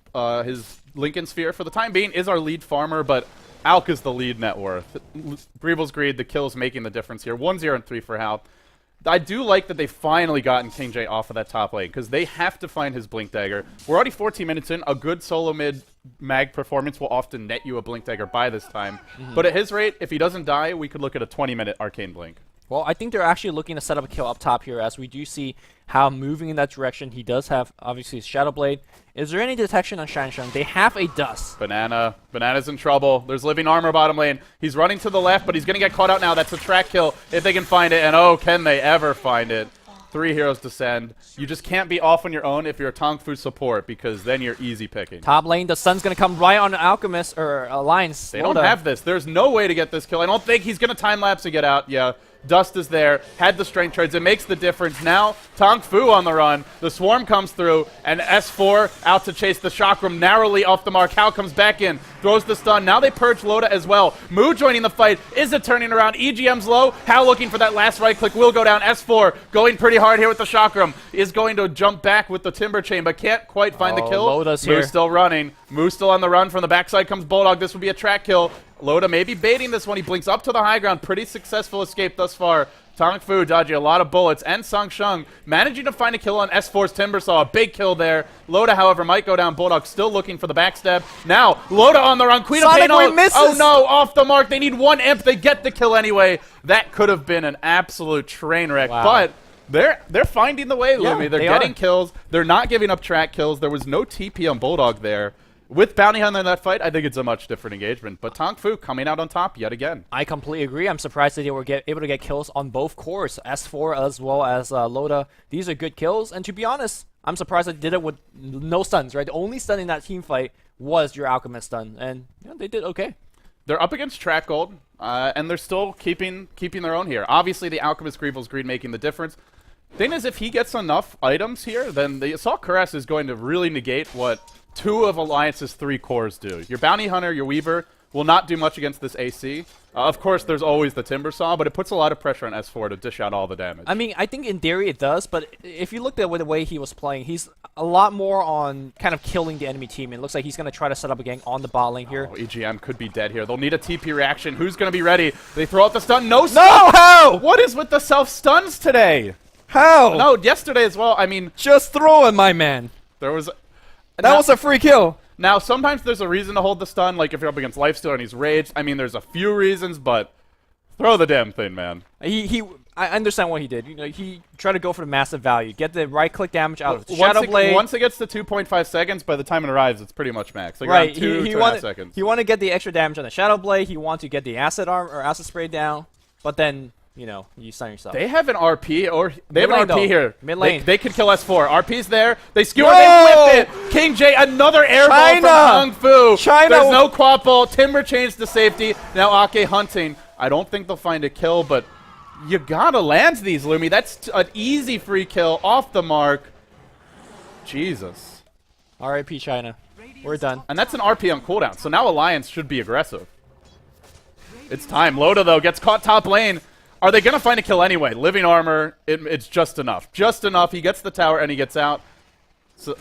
Lincoln Sphere. For the time being, is our lead farmer, but Alk is the lead net worth. Greevil's Greed, the kills making the difference here. 1-0 and 3 for Hal. I do like that they finally gotten King J off of that top lane, because they have to find his Blink Dagger. We're already 14 minutes in. A good solo mid mag performance will often net you a Blink Dagger by this time. But at his rate, if he doesn't die, we could look at a 20-minute Arcane Blink. Well, I think they're actually looking to set up a kill up top here, as we do see how moving in that direction. He does have, obviously, his Shadow Blade. Is there any detection on Shansheng? They have a dust. Banana's in trouble. There's Living Armor bottom lane. He's running to the left, but he's going to get caught out now. That's a track kill if they can find it. And oh, can they ever find it? 3 heroes descend. You just can't be off on your own if you're a Tongfu support, because then you're easy picking. Top lane, the sun's going to come right on Alchemist, or Alliance. They don't have this. There's no way to get this kill. I don't think he's going to time-lapse and get out. Yeah. Dust is there, had the strength charge. It makes the difference. Now, Tongfu on the run. The swarm comes through, and S4 out to chase the Chakram narrowly off the mark. Hal comes back in, throws the stun. Now they purge Loda as well. Mu joining the fight. Is it turning around? EGM's low. Hal looking for that last right click. Will go down. S4 going pretty hard here with the Chakram. Is going to jump back with the Timber Chain, but can't quite find the kill. Loda's Mu's here. still running. Mu's still on the run. From the backside comes Bulldog. This would be a track kill. Loda maybe baiting this one. He blinks up to the high ground. Pretty successful escape thus far. Tongfu dodging a lot of bullets. And Sangsheng managing to find a kill on S4's Timbersaw. A big kill there. Loda, however, might go down. Bulldog still looking for the backstab. Now, Loda on the run. Queen of Pain. Oh no, off the mark. They need 1 imp. They get the kill anyway. That could have been an absolute train wreck. Wow. But they're finding the way, Lumi. They're getting kills. They're not giving up track kills. There was no TP on Bulldog there. With Bounty Hunter in that fight, I think it's a much different engagement. But Tongfu coming out on top yet again. I completely agree. I'm surprised that they were able to get kills on both cores, S4 as well as Loda. These are good kills. And to be honest, I'm surprised they did it with no stuns, right? The only stun in that team fight was your Alchemist stun. And they did okay. They're up against Track Gold, and they're still keeping their own here. Obviously, the Alchemist Greevil's Greed making the difference. Thing is, if he gets enough items here, then the Assault Caress is going to really negate what 2 of Alliance's 3 cores do. Your Bounty Hunter, your Weaver, will not do much against this AC. Of course, there's always the Timbersaw, but it puts a lot of pressure on S4 to dish out all the damage. I mean, I think in theory it does, but if you look at the way he was playing, he's a lot more on kind of killing the enemy team. It looks like he's going to try to set up a gang on the bot lane here. Oh, EGM could be dead here. They'll need a TP reaction. Who's going to be ready? They throw out the stun. No, how? What is with the self-stuns today? How? No, yesterday as well. I mean, just throw it, my man. There was... That was a free kill. Now, sometimes there's a reason to hold the stun, like if you're up against Lifesteal and he's raged. I mean, there's a few reasons, but throw the damn thing, man. I understand what he did. You know, he tried to go for the massive value, get the right-click damage out of the Shadow Blade. Once it gets to 2.5 seconds, by the time it arrives, it's pretty much max. Like right, around 2.5 seconds. He wanted to get the extra damage on the Shadow Blade. He wanted to get the Acid Arm or Acid Spray down, but then... You know, you stun yourself. They have an RP, or they have an RP here. Mid lane. They could kill S4. RP's there. They skewer. They whip it. King J, another airball from Tongfu. There's no quad ball. Timber chains to safety. Now Ake hunting. I don't think they'll find a kill, but you gotta land these, Lumi. That's an easy free kill off the mark. Jesus. RIP China. We're done. And that's an RP on cooldown. So now Alliance should be aggressive. It's time. Loda, though, gets caught top lane. Are they going to find a kill anyway? Living Armor, it's just enough. Just enough. He gets the tower and he gets out. So,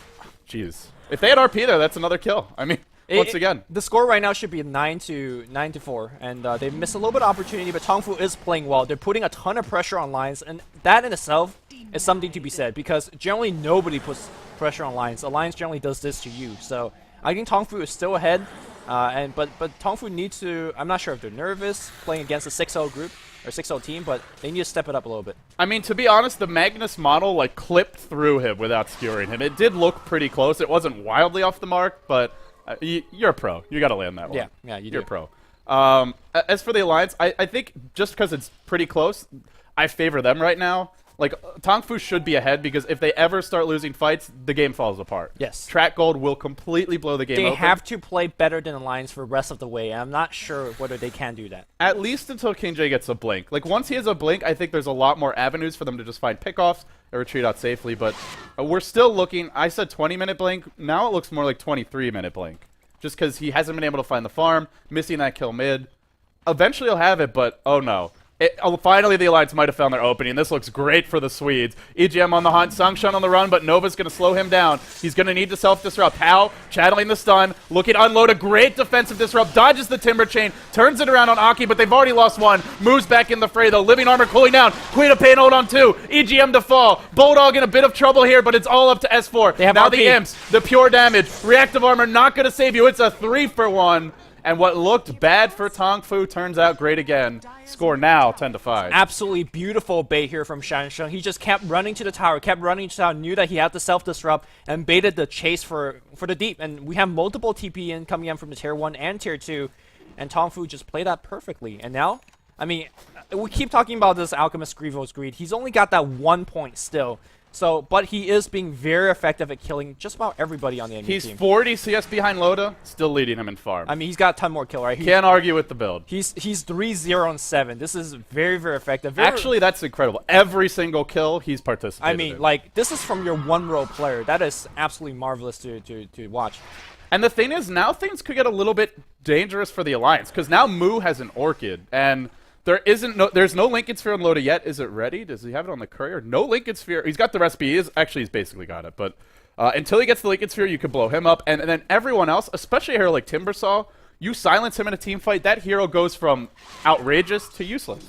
jeez. If they had RP there, that's another kill. I mean, once again. The score right now should be 9-4, and they missed a little bit of opportunity, but Tongfu is playing well. They're putting a ton of pressure on lines, and that in itself is something to be said, because generally nobody puts pressure on lines. Alliance generally does this to you. So I think Tongfu is still ahead, but Tongfu needs to, I'm not sure if they're nervous playing against a 6-0 group, or 6-0 team, but they need to step it up a little bit. I mean, to be honest, the Magnus model, like, clipped through him without skewering him. It did look pretty close. It wasn't wildly off the mark, but you're a pro. You got to land that one. Yeah, you do. You're a pro. As for the Alliance, I think just because it's pretty close, I favor them right now. Like, Tongfu should be ahead because if they ever start losing fights, the game falls apart. Yes. Track Gold will completely blow the game They open. have to play better than Alliance for the rest of the way, and I'm not sure whether they can do that. At least until King J gets a blink. Like, once he has a blink, I think there's a lot more avenues for them to just find pickoffs or retreat out safely. But we're still looking. I said 20-minute blink. Now it looks more like 23-minute blink. Just because he hasn't been able to find the farm, missing that kill mid. Eventually he'll have it, but oh no. Finally, the Alliance might have found their opening. This looks great for the Swedes. EGM on the hunt, Sungshun on the run, but Nova's going to slow him down. He's going to need to self-disrupt. Hao channeling the stun, looking to unload a great defensive disrupt, dodges the Timber Chain, turns it around on Aki, but they've already lost one. Moves back in the fray, though. Living Armor cooling down. Queen of Pain hold on two. EGM to fall. Bulldog in a bit of trouble here, but it's all up to S4. They have now RP. the Imps, the pure damage. Reactive Armor not going to save you. It's a 3-for-1. And what looked bad for Tongfu turns out great again. Score now 10-5. Absolutely beautiful bait here from Shansheng. He just kept running to the tower, knew that he had to self-disrupt, and baited the chase for the deep. And we have multiple TP in coming in from the tier 1 and tier 2, and Tongfu just played that perfectly. And now, I mean, we keep talking about this Alchemist Grievous Greed. He's only got that 1 point still. So, but he is being very effective at killing just about everybody on the enemy team. He's 40 CS behind Loda, still leading him in farm. I mean, he's got a ton more kill, right? Can't argue with the build. He's 3-0-7. This is very, very effective. Actually, that's incredible. Every single kill, he's participated I mean, in. like, this is from your one-row player. That is absolutely marvelous to watch. And the thing is, now things could get a little bit dangerous for the Alliance, because now Mu has an Orchid, and there's no Lincoln Sphere on Loda yet. Is it ready? Does he have it on the courier? No Lincoln Sphere. He's got the recipe. He's basically got it. But until he gets the Lincoln Sphere, you could blow him up. And then everyone else, especially a hero like Timbersaw, you silence him in a team fight, that hero goes from outrageous to useless.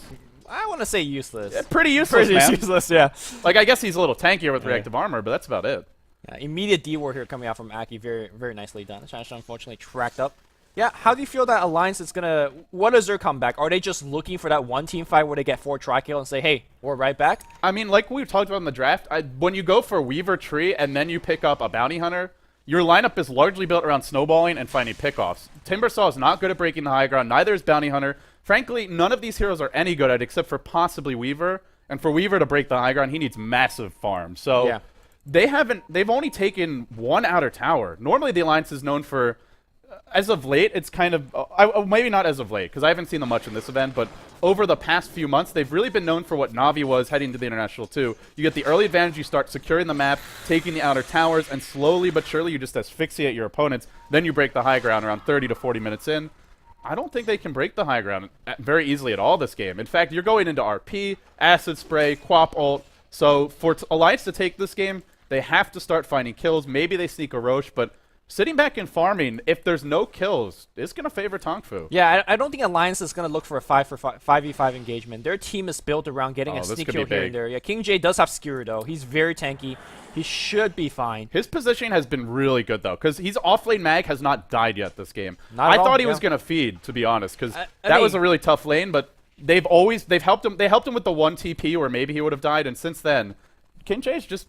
I want to say useless. Yeah, pretty useless, Pretty man. useless, yeah. Like, I guess he's a little tankier with reactive armor, but that's about it. Yeah, immediate D-ward here coming out from Aki. Very, very nicely done. Shansha unfortunately tracked up. Yeah, how do you feel that Alliance is going to... What is their comeback? Are they just looking for that one team fight where they get 4 tri-kill and say, hey, we're right back? I mean, like we talked about in the draft, when you go for Weaver Tree and then you pick up a Bounty Hunter, your lineup is largely built around snowballing and finding pickoffs. Timbersaw is not good at breaking the high ground. Neither is Bounty Hunter. Frankly, none of these heroes are any good at it except for possibly Weaver. And for Weaver to break the high ground, he needs massive farm. So yeah. They've only taken one outer tower. Normally the Alliance is known for... As of late, it's kind of... maybe not as of late, because I haven't seen them much in this event, but over the past few months, they've really been known for what Na'Vi was heading to the International 2. You get the early advantage, you start securing the map, taking the outer towers, and slowly but surely you just asphyxiate your opponents. Then you break the high ground around 30 to 40 minutes in. I don't think they can break the high ground very easily at all this game. In fact, you're going into RP, Acid Spray, Quap Ult. So for Alliance to take this game, they have to start finding kills. Maybe they sneak a Roche, but... Sitting back and farming, if there's no kills, it's going to favor Tongfu. Yeah, I don't think Alliance is going to look for a 5v5 engagement. Their team is built around getting a sneak kill here and there. Yeah, King J does have Skewer, though. He's very tanky. He should be fine. His positioning has been really good, though, because he's off-lane mag has not died yet this game. Not at all, thought he yeah. was going to feed, to be honest, because I was mean, a really tough lane, but they've helped him. They helped him with the 1 TP where maybe he would have died, and since then, King J's just...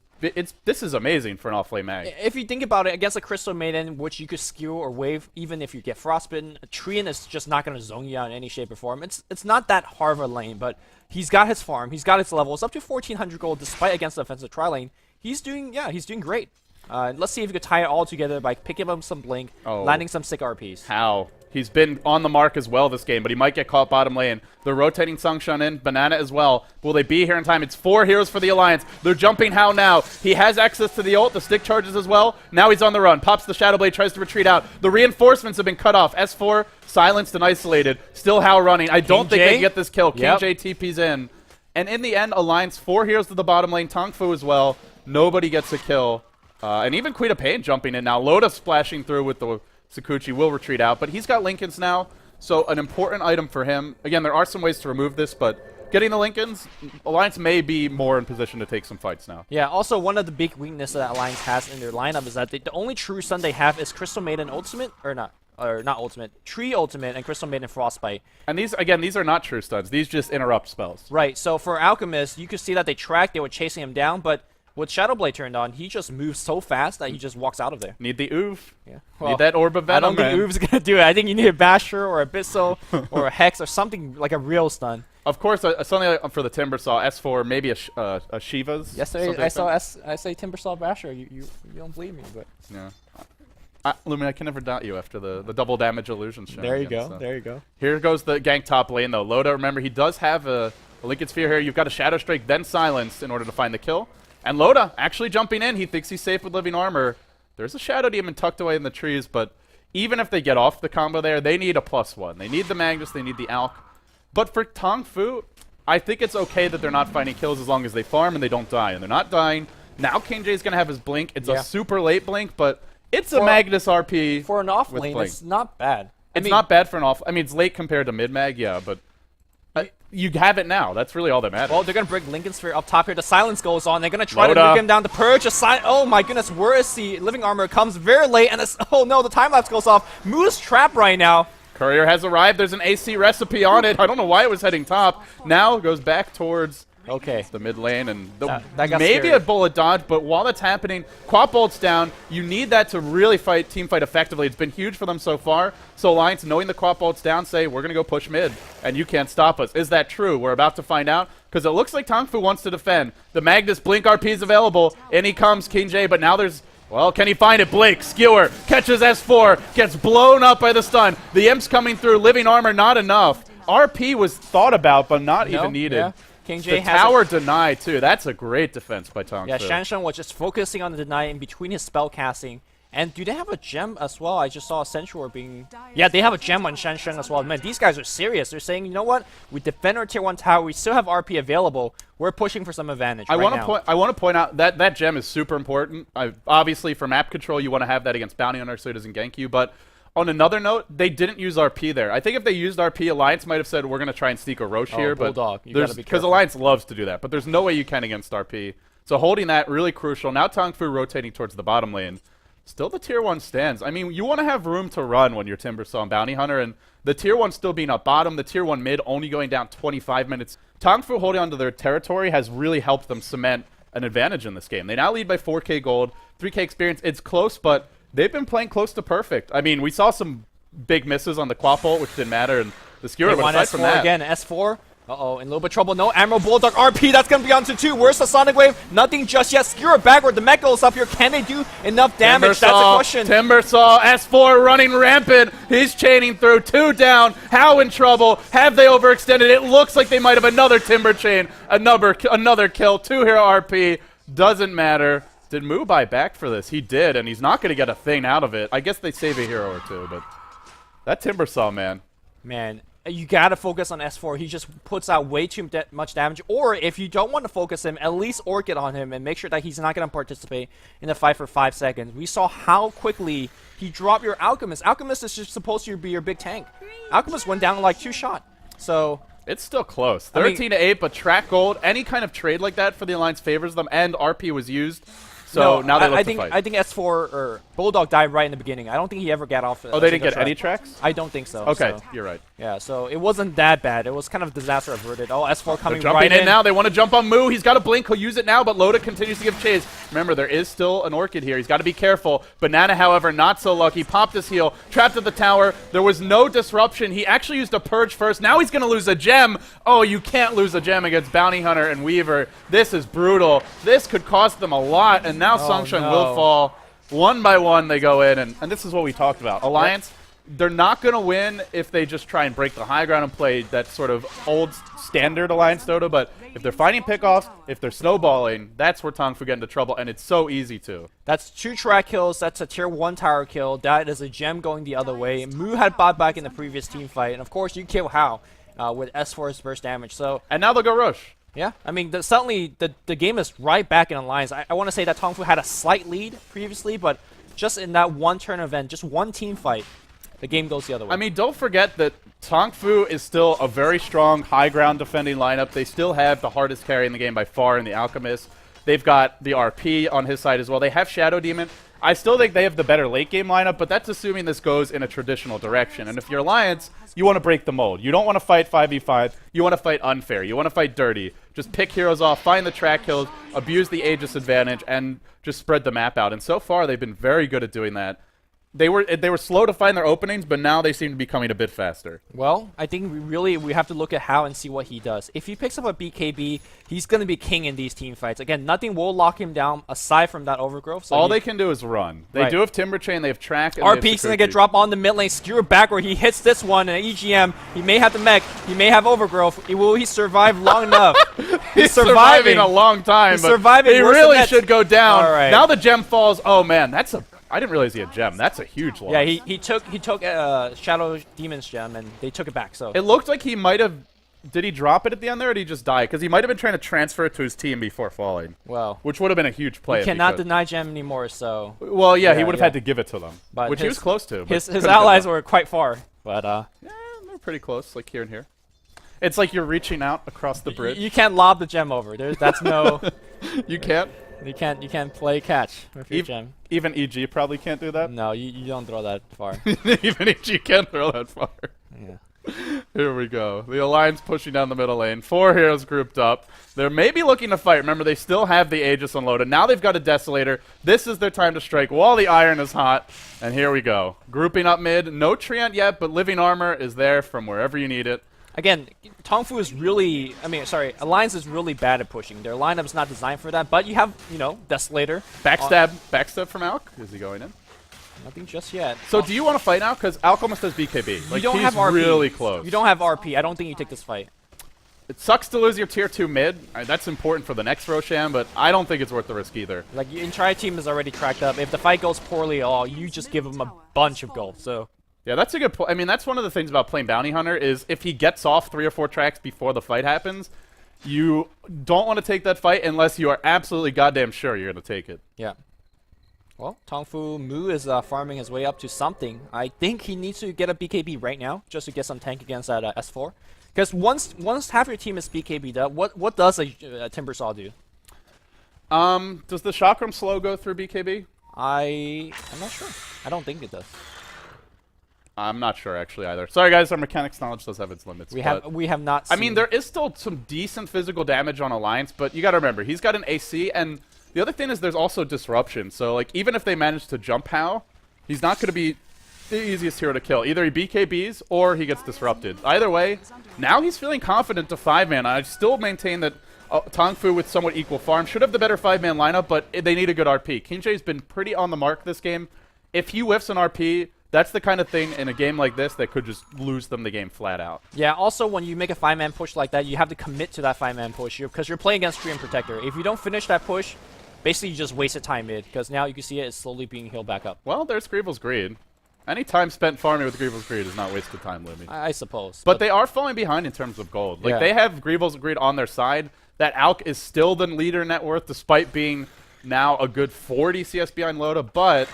This is amazing for an off-lane mag. If you think about it, against a Crystal Maiden, which you could skew or wave, even if you get frostbitten, a Treant is just not going to zone you out in any shape or form. It's not that hard of a lane, but he's got his farm, he's got his levels up to 1,400 gold, despite against the offensive tri-lane. He's doing great. Let's see if you could tie it all together by picking up some Blink, landing some sick RPs. How? He's been on the mark as well this game, but he might get caught bottom lane. They're rotating Sungshun in, Banana as well. Will they be here in time? It's 4 heroes for the Alliance. They're jumping How now. He has access to the ult, the stick charges as well. Now he's on the run. Pops the Shadow Blade, tries to retreat out. The reinforcements have been cut off. S4 silenced and isolated. Still How running. I don't think they can get this kill. King J TP's in. And in the end, Alliance, 4 heroes to the bottom lane. Tongfu as well. Nobody gets a kill. And even Queen of Pain jumping in now. Loda splashing through with the... Sakuchi will retreat out, but he's got Lincolns now, so an important item for him. Again, there are some ways to remove this, but getting the Lincolns, Alliance may be more in position to take some fights now. Yeah, also one of the big weaknesses that Alliance has in their lineup is that the only true stun they have is Crystal Maiden Ultimate, or not Ultimate, Tree Ultimate and Crystal Maiden Frostbite. And these are not true stuns. These just interrupt spells. Right, so for Alchemist, you could see that they tracked, they were chasing him down, but with Shadow Blade turned on, he just moves so fast that he just walks out of there. Need the oof. Yeah. Need that orb of venom. I don't think Oof's gonna do it. I think you need a Basher or a Bissell or a Hex or something like a real stun. Of course, something like for the Timbersaw, S4, maybe a Shiva's. Yesterday I say Timbersaw Basher. You don't believe me, but yeah. Lumen, I can never doubt you after the double damage illusion show. There you go. So. There you go. Here goes the gank top lane though. Loda, remember he does have a Lincoln Sphere here. You've got a Shadow Strike, then Silence in order to find the kill. And Loda actually jumping in. He thinks he's safe with Living Armor. There's a Shadow Demon tucked away in the trees, but even if they get off the combo there, they need a +1. They need the Magnus, they need the Alk. But for Tongfu, I think it's okay that they're not finding kills as long as they farm and they don't die. And they're not dying. Now King J's going to have his Blink. It's a super late Blink, but it's a Magnus RP. For an off lane, it's not bad. It's not bad for an off. I mean, it's late compared to mid-mag, yeah, but you have it now. That's really all that matters. Well, they're going to break Lincoln Sphere up top here. The Silence goes on. They're going to try to nuke him down. The Purge. Oh my goodness. Where is the Living Armor? Comes very late, and oh no, the time-lapse goes off. Moo's trapped right now. Courier has arrived. There's an AC recipe on it. I don't know why it was heading top. Now goes back towards the mid lane, and maybe a bullet dodge, but while that's happening, Quap bolts down. You need that to really team fight effectively. It's been huge for them so far. So Alliance, knowing the Quap bolts down, say, we're going to go push mid, and you can't stop us. Is that true? We're about to find out, because it looks like Tongfu wants to defend. The Magnus Blink RP is available. In he comes, King J, but now there's... Well, can he find it? Blake, Skewer, catches S4, gets blown up by the stun. The Imp's coming through, Living Armor, not enough. RP was thought about, but not even needed. Yeah. King J has tower deny, too. That's a great defense by Tongfu. Yeah, Shanshan was just focusing on the deny in between his spell casting. And do they have a gem as well? I just saw a Centaur being... Yeah, they have a gem on Shanshan as well. Man, these guys are serious. They're saying, you know what? We defend our tier 1 tower. We still have RP available. We're pushing for some advantage I want to point out that that gem is super important. Obviously, for map control, you want to have that against Bounty Hunter so it doesn't gank you. But on another note, they didn't use RP there. I think if they used RP, Alliance might have said, we're going to try and sneak a Roche here. Bulldog. Because Alliance loves to do that. But there's no way you can against RP. So holding that, really crucial. Now Tongfu rotating towards the bottom lane. Still the tier 1 stands. I mean, you want to have room to run when you're Timbersaw and Bounty Hunter, and the tier 1 still being up bottom, the tier 1 mid only going down 25 minutes. Tongfu holding onto their territory has really helped them cement an advantage in this game. They now lead by 4k gold, 3k experience. It's close, but they've been playing close to perfect. I mean, we saw some big misses on the Quap ult, which didn't matter, and the Skewer, but aside from that... Again, S4. Uh-oh, in a little bit of trouble. No, Admiral Bulldog RP, that's going to be on to 2. Where's the Sonic Wave? Nothing just yet. Skewer backward. The mech goes up here. Can they do enough damage? That's the question. Timbersaw, S4 running rampant. He's chaining through. 2 down. How in trouble? Have they overextended? It looks like they might have another Timber chain. Another kill. 2 hero RP. Doesn't matter. Did Moo buy back for this? He did, and he's not going to get a thing out of it. I guess they save a hero or two, but that Timbersaw, man. Man. You gotta focus on S4. He just puts out way too much damage. Or if you don't want to focus him, at least orc it on him and make sure that he's not gonna participate in the fight for 5 seconds. We saw how quickly he dropped your Alchemist. Alchemist is just supposed to be your big tank. Alchemist went down in like 2 shots. So it's still close. 13 to 8, but track gold. Any kind of trade like that for the Alliance favors them, and RP was used. So now they look to fight. I think S4 or Bulldog died right in the beginning. I don't think he ever got off. Oh, they didn't get any tracks? I don't think so. Okay, you're right. Yeah, so it wasn't that bad. It was kind of disaster averted. Oh, S4 coming They're jumping in now. They want to jump on Moo. He's got a blink. He'll use it now, but Loda continues to give chase. Remember, there is still an Orchid here. He's got to be careful. Banana, however, not so lucky. Popped his heal. Trapped at the tower. There was no disruption. He actually used a Purge first. Now he's going to lose a gem. Oh, you can't lose a gem against Bounty Hunter and Weaver. This is brutal. This could cost them a lot, and now Sunshine will fall. 1 by 1 they go in, and this is what we talked about. Alliance, they're not going to win if they just try and break the high ground and play that sort of old standard Alliance Dota, but if they're finding pickoffs, if they're snowballing, that's where Tongfu get into trouble, and it's so easy to. That's 2 track kills, that's a tier 1 tower kill, that is a gem going the other way. Moo had bought back in the previous team fight, and of course you kill How with S4's burst damage. So and now they'll go rush. Yeah, I mean, suddenly the game is right back in Alliance. I want to say that Tongfu had a slight lead previously, but just in that 1 turn event, just 1 team fight, the game goes the other way. I mean, don't forget that Tongfu is still a very strong high ground defending lineup. They still have the hardest carry in the game by far in the Alchemist. They've got the RP on his side as well. They have Shadow Demon. I still think they have the better late game lineup, but that's assuming this goes in a traditional direction. And if you're Alliance, you want to break the mold. You don't want to fight 5v5. You want to fight unfair. You want to fight dirty. Just pick heroes off, find the track kills, abuse the Aegis advantage, and just spread the map out. And so far, they've been very good at doing that. They were slow to find their openings, but now they seem to be coming a bit faster. Well, I think we have to look at how and see what he does. If he picks up a BKB, he's going to be king in these team fights. Again, nothing will lock him down aside from that overgrowth. So all they can do is run. They do have Timber Chain, they have Track, and RP's going to get dropped on the mid lane, skewer backward. He hits this one, and EGM, he may have the mech, he may have overgrowth. Will he survive long enough? He's surviving a long time, but he really should go down. Right. Now the gem falls. Oh, man, I didn't realize he had gem. That's a huge loss. Yeah, he took Shadow Demon's gem and they took it back. So it looked like he might have. Did he drop it at the end there, or did he just die? Because he might have been trying to transfer it to his team before falling. Well, which would have been a huge play. You cannot deny gem anymore. So well, yeah, he would have had to give it to them, but which he was close to. His allies were quite far, but yeah, they're pretty close, like here and here. It's like you're reaching out across the bridge. You can't lob the gem over. That's no. You can't. You can't play catch with your gem. Even EG probably can't do that? No, you don't throw that far. Even EG can't throw that far. Yeah. Here we go. The Alliance pushing down the middle lane. 4 heroes grouped up. They're maybe looking to fight. Remember, they still have the Aegis unloaded. Now they've got a Desolator. This is their time to strike while the iron is hot. And here we go. Grouping up mid. No Treant yet, but Living Armor is there from wherever you need it. Again, Tongfu is really, Alliance is really bad at pushing. Their lineup's not designed for that, but you have, Desolator. Backstab from Alk? Is he going in? Nothing just yet. So do you want to fight now? Because Alk almost has BKB. Like, you don't have RP. Really close. You don't have RP. I don't think you take this fight. It sucks to lose your tier 2 mid. That's important for the next Roshan, but I don't think it's worth the risk either. Like, your entire team is already tracked up. If the fight goes poorly at all, you just give them a bunch of gold, so... Yeah, that's a good point. I mean, that's one of the things about playing Bounty Hunter is if he gets off 3 or 4 tracks before the fight happens, you don't want to take that fight unless you are absolutely goddamn sure you're going to take it. Yeah. Well, Tongfu Mu is farming his way up to something. I think he needs to get a BKB right now just to get some tank against that S4. Because once half your team is BKB'd up, what does a Timbersaw do? Does the Chakram slow go through BKB? I'm not sure. I don't think it does. I'm not sure actually either. Sorry guys, our mechanics knowledge does have its limits. We have not seen. I mean, there is still some decent physical damage on Alliance, but you got to remember he's got an AC, and the other thing is there's also disruption. So like even if they manage to jump How, he's not going to be the easiest hero to kill. Either he BKBs or he gets disrupted. Either way, now he's feeling confident to 5-man. I still maintain that Tongfu with somewhat equal farm should have the better 5-man lineup, but they need a good RP. King J's been pretty on the mark this game. If he whiffs an RP, that's the kind of thing in a game like this that could just lose them the game flat out. Yeah, also when you make a 5-man push like that, you have to commit to that 5-man push because you're playing against Stream Protector. If you don't finish that push, basically you just wasted time mid because now you can see it's slowly being healed back up. Well, there's Greevil's Greed. Any time spent farming with Greevil's Greed is not wasted time, Limmy. I suppose. But they are falling behind in terms of gold. Like, they have Greevil's Greed on their side. That Alk is still the leader net worth despite being now a good 40 CS behind Loda, but,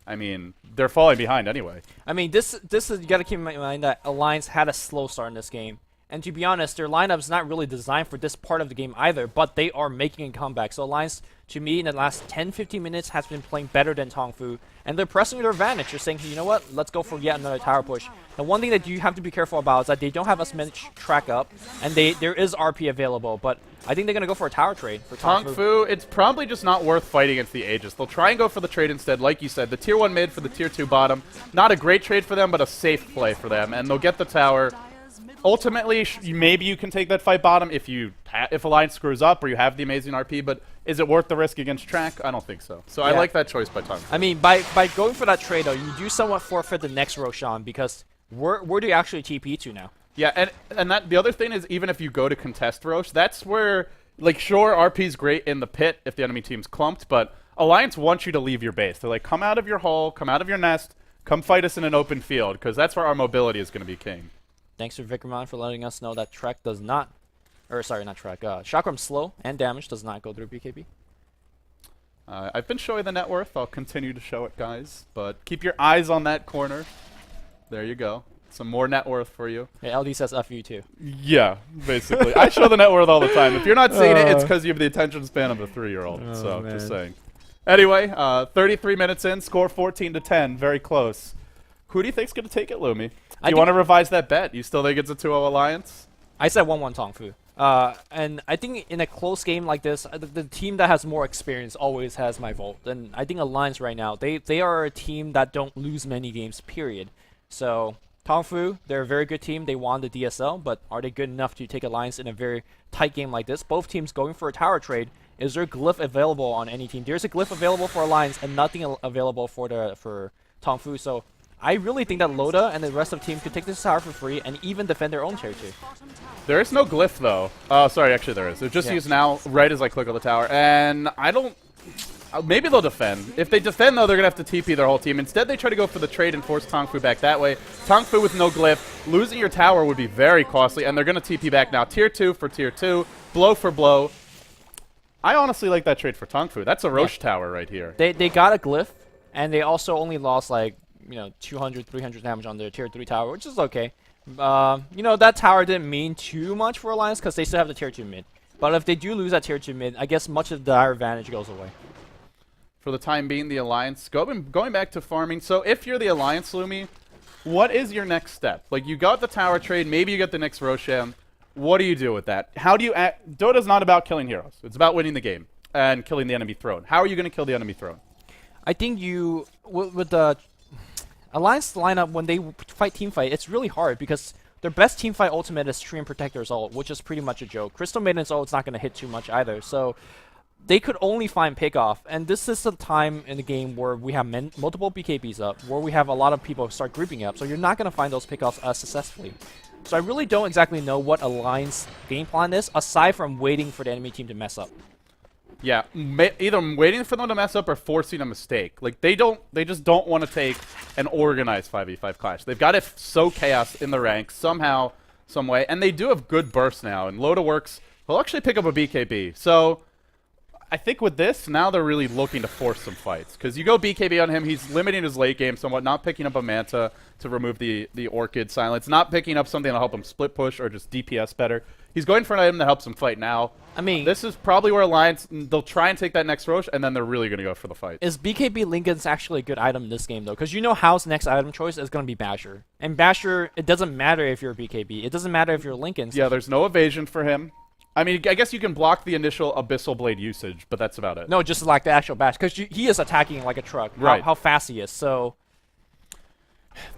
I mean, they're falling behind anyway. I mean, this is, you got to keep in mind that Alliance had a slow start in this game. And to be honest, their lineup's not really designed for this part of the game either, but they are making a comeback. So Alliance, to me, in the last 10-15 minutes, has been playing better than Tongfu, and they're pressing their advantage. They're saying, you know what, let's go for yet another tower push. The one thing that you have to be careful about is that they don't have as much track up, and there is RP available, but I think they're going to go for a tower trade for Tongfu. It's probably just not worth fighting against the Aegis. They'll try and go for the trade instead, like you said. The tier 1 mid for the tier 2 bottom. Not a great trade for them, but a safe play for them, and they'll get the tower. Ultimately, maybe you can take that fight bottom if Alliance screws up or you have the amazing RP, but is it worth the risk against track? I don't think so. So I like that choice by Tongfu. I mean, by going for that trade, though, you do somewhat forfeit the next Roshan because where do you actually TP to now? Yeah, and that the other thing is even if you go to contest Rosh, that's where, like, sure, RP's great in the pit if the enemy team's clumped, but Alliance wants you to leave your base. They're like, come out of your hole, come out of your nest, come fight us in an open field, because that's where our mobility is going to be king. Thanks to Vickerman for letting us know that Trek does not, or sorry, not Trek, Chakram slow and damage does not go through BKB. I've been showing the net worth. I'll continue to show it, guys, but keep your eyes on that corner. There you go. Some more net worth for you. Yeah, LD says F you too. Yeah, basically. I show the net worth all the time. If you're not seeing it, it's because you have the attention span of a 3-year-old. So, man. Just saying. Anyway, 33 minutes in, score 14-10, very close. Who do you think's going to take it, Lumi? Do you want to revise that bet? You still think it's a 2-0 alliance? I said 1-1 Tongfu. And I think in a close game like this, the team that has more experience always has my vote. And I think Alliance right now, they are a team that don't lose many games, period. So Tongfu, they're a very good team. They won the DSL, but are they good enough to take Alliance in a very tight game like this? Both teams going for a tower trade. Is there a glyph available on any team? There's a glyph available for Alliance and nothing available for Tongfu. So I really think that Loda and the rest of the team could take this tower for free and even defend their own territory. There is no glyph, though. Oh, sorry, actually there is. It's just used now right as I click on the tower. And I don't... maybe they'll defend. If they defend, though, they're going to have to TP their whole team. Instead, they try to go for the trade and force Tongfu back that way. Tongfu with no glyph. Losing your tower would be very costly, and they're going to TP back now. Tier 2 for Tier 2. Blow for blow. I honestly like that trade for Tongfu. That's a Roche tower right here. They got a glyph, and they also only lost, like, 200, 300 damage on their Tier 3 tower, which is okay. That tower didn't mean too much for Alliance because they still have the Tier 2 mid. But if they do lose that Tier 2 mid, I guess much of their advantage goes away. For the time being, the Alliance, going back to farming. So if you're the Alliance, Lumi, what is your next step? Like, you got the tower trade, maybe you get the next Roshan. What do you do with that? How do you act? Dota's not about killing heroes. It's about winning the game and killing the enemy throne. How are you going to kill the enemy throne? I think you, with the Alliance lineup, when they fight team fight, it's really hard because their best team fight ultimate is Stream Protector's ult, which is pretty much a joke. Crystal Maiden's ult's not going to hit too much either, so they could only find pickoff. And this is the time in the game where we have multiple BKBs up, where we have a lot of people start grouping up, so you're not going to find those pickoffs as successfully. So I really don't exactly know what Alliance game plan is, aside from waiting for the enemy team to mess up. Yeah, either waiting for them to mess up or forcing a mistake. Like, they just don't want to take an organized 5v5 clash. They've got to sow chaos in the ranks somehow, some way. And they do have good bursts now. And Loda works. He'll actually pick up a BKB. So I think with this, now they're really looking to force some fights. Because you go BKB on him, he's limiting his late game somewhat, not picking up a Manta to remove the Orchid silence, not picking up something to help him split push or just DPS better. He's going for an item that helps him fight now. I mean, this is probably where Alliance, they'll try and take that next Roche, and then they're really going to go for the fight. Is BKB Lincoln's actually a good item in this game, though? Because you know Hao's next item choice is going to be Basher. And Basher, it doesn't matter if you're a BKB. It doesn't matter if you're Lincoln's. Yeah, there's no evasion for him. I mean, I guess you can block the initial Abyssal Blade usage, but that's about it. No, just like the actual Bash, because he is attacking like a truck. Right. How fast he is, so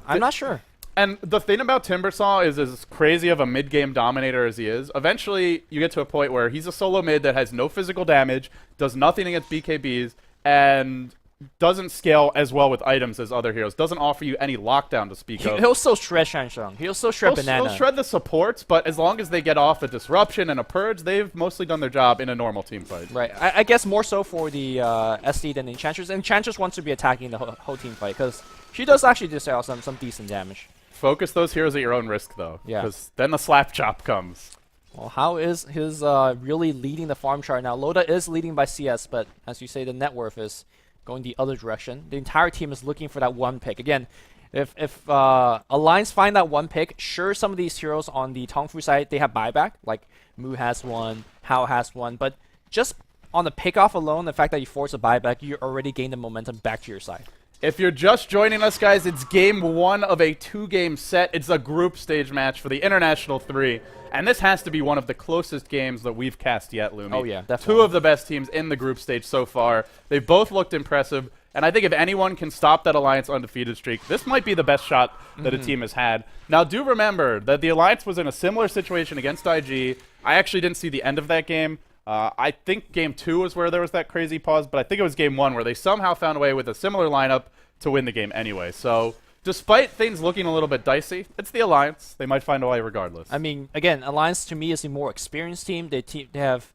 I'm not sure. And the thing about Timbersaw is, as crazy of a mid-game dominator as he is, eventually you get to a point where he's a solo mid that has no physical damage, does nothing against BKBs, and doesn't scale as well with items as other heroes, doesn't offer you any lockdown to speak of. He'll still shred Shansheng. He'll still shred Banana. He'll shred the supports, but as long as they get off a disruption and a purge, they've mostly done their job in a normal team fight. Right. I guess more so for the SD than the Enchantress. Enchantress wants to be attacking the whole team fight, because she does actually just some decent damage. Focus those heroes at your own risk, though. Yeah. Because then the slap chop comes. Well, Hao is really leading the farm chart now. Loda is leading by CS, but as you say, the net worth is going the other direction. The entire team is looking for that one pick. Again, if Alliance find that one pick, sure, some of these heroes on the Tongfu side, they have buyback. Like, Mu has one, Hao has one. But just on the pickoff alone, the fact that you force a buyback, you already gain the momentum back to your side. If you're just joining us, guys, it's game 1 of a 2-game set. It's a group stage match for the International 3. And this has to be one of the closest games that we've cast yet, Lumi. Oh, yeah, definitely. 2 of the best teams in the group stage so far. They've both looked impressive. And I think if anyone can stop that Alliance undefeated streak, this might be the best shot that a team has had. Now, do remember that the Alliance was in a similar situation against IG. I actually didn't see the end of that game. I think game 2 was where there was that crazy pause, but I think it was game 1 where they somehow found a way with a similar lineup to win the game anyway. So despite things looking a little bit dicey, it's the Alliance. They might find a way regardless. I mean, again, Alliance to me is a more experienced team. They have,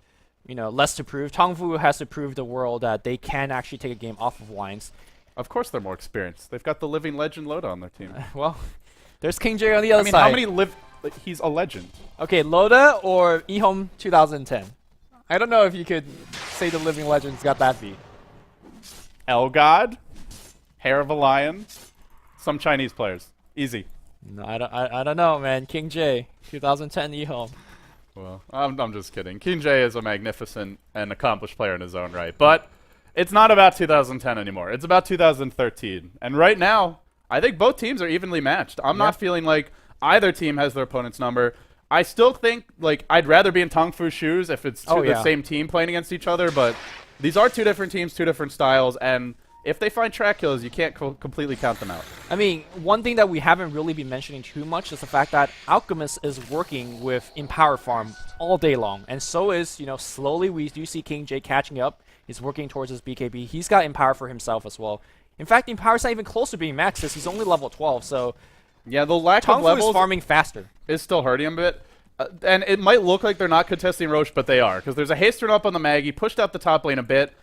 less to prove. Tongfu has to prove the world that they can actually take a game off of Alliance. Of course they're more experienced. They've got the living legend Loda on their team. Well, there's King J on the other side. How many live... He's a legend. Okay, Loda or eHome 2010? I don't know if you could say the living legend's got that beat. Elgod, Hair of a Lion, some Chinese players. Easy. No, I don't know, man. King J, 2010 eHome. Well, I'm just kidding. King J is a magnificent and accomplished player in his own right. But It's not about 2010 anymore. It's about 2013. And right now, I think both teams are evenly matched. I'm not feeling like either team has their opponent's number. I still think, like, I'd rather be in Tongfu's shoes if it's the same team playing against each other, but these are two different teams, two different styles, and if they find track kills, you can't completely count them out. I mean, one thing that we haven't really been mentioning too much is the fact that Alchemist is working with Empower Farm all day long, and so is, you know, slowly we do see King J catching up. He's working towards his BKB. He's got Empower for himself as well. In fact, Empower's not even close to being maxed as he's only level 12, so yeah, the lack of levels is farming faster. Is still hurting him a bit. And it might look like they're not contesting Roche, but they are, because there's a haste run up on the Maggie, pushed out the top lane a bit.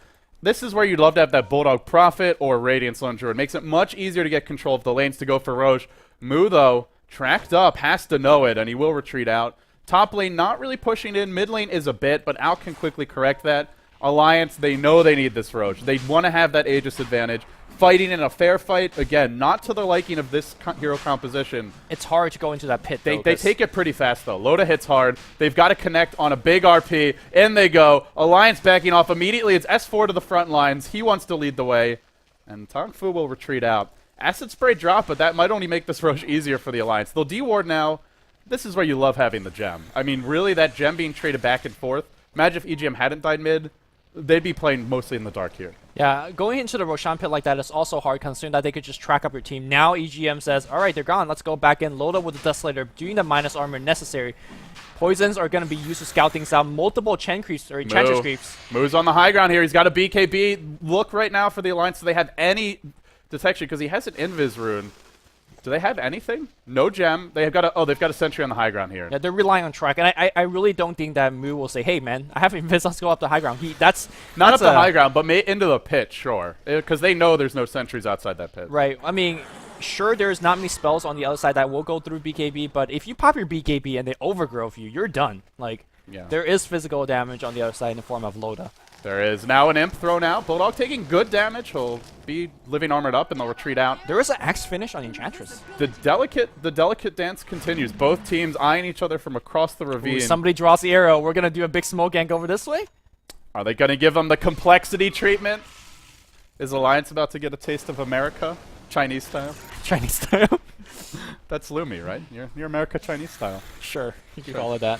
This is where you'd love to have that Bulldog Prophet or Radiance Launcher. It makes it much easier to get control of the lanes to go for Roche. Mu, though, tracked up, has to know it, and he will retreat out. Top lane not really pushing in. Mid lane is a bit, but Al can quickly correct that. Alliance, they know they need this Roche. They want to have that Aegis advantage. Fighting in a fair fight, again, not to the liking of this hero composition. It's hard to go into that pit, though. They take it pretty fast, though. Loda hits hard. They've got to connect on a big RP. In they go. Alliance backing off immediately. It's S4 to the front lines. He wants to lead the way. And Tongfu will retreat out. Acid Spray drop, but that might only make this Roche easier for the Alliance. They'll deward now. This is where you love having the gem. I mean, really, that gem being traded back and forth. Imagine if EGM hadn't died mid. They'd be playing mostly in the dark here. Yeah, going into the Roshan pit like that is also hard, considering that they could just track up your team. Now EGM says, all right, they're gone. Let's go back in. Load up with the Desolator, doing the minus armor necessary. Poisons are going to be used to scout things out. Multiple Chen creeps, or Enchantress creeps. Moves on the high ground here. He's got a BKB. Look right now for the Alliance. Do they have any detection? Because he has an Invis rune. Do they have anything? No gem. They've got a sentry on the high ground here. Yeah, they're relying on track, and I really don't think that Mu will say, "Hey, man, I have Invis. Let's go up the high ground." That's not up the high ground, but into the pit, sure, because they know there's no sentries outside that pit. Right. I mean, sure, there's not many spells on the other side that will go through BKB, but if you pop your BKB and they overgrowth you, you're done. Like, there is physical damage on the other side in the form of Loda. There is now an imp thrown out. Bulldog taking good damage. He'll be living armored up, and they'll retreat out. There is an X finish on Enchantress. The delicate dance continues. Both teams eyeing each other from across the ravine. Ooh, somebody draws the arrow. We're gonna do a big smoke gank over this way. Are they gonna give them the complexity treatment? Is Alliance about to get a taste of America, Chinese style? Chinese style. That's Lumi, right? You're America Chinese style. Sure, you can call it that.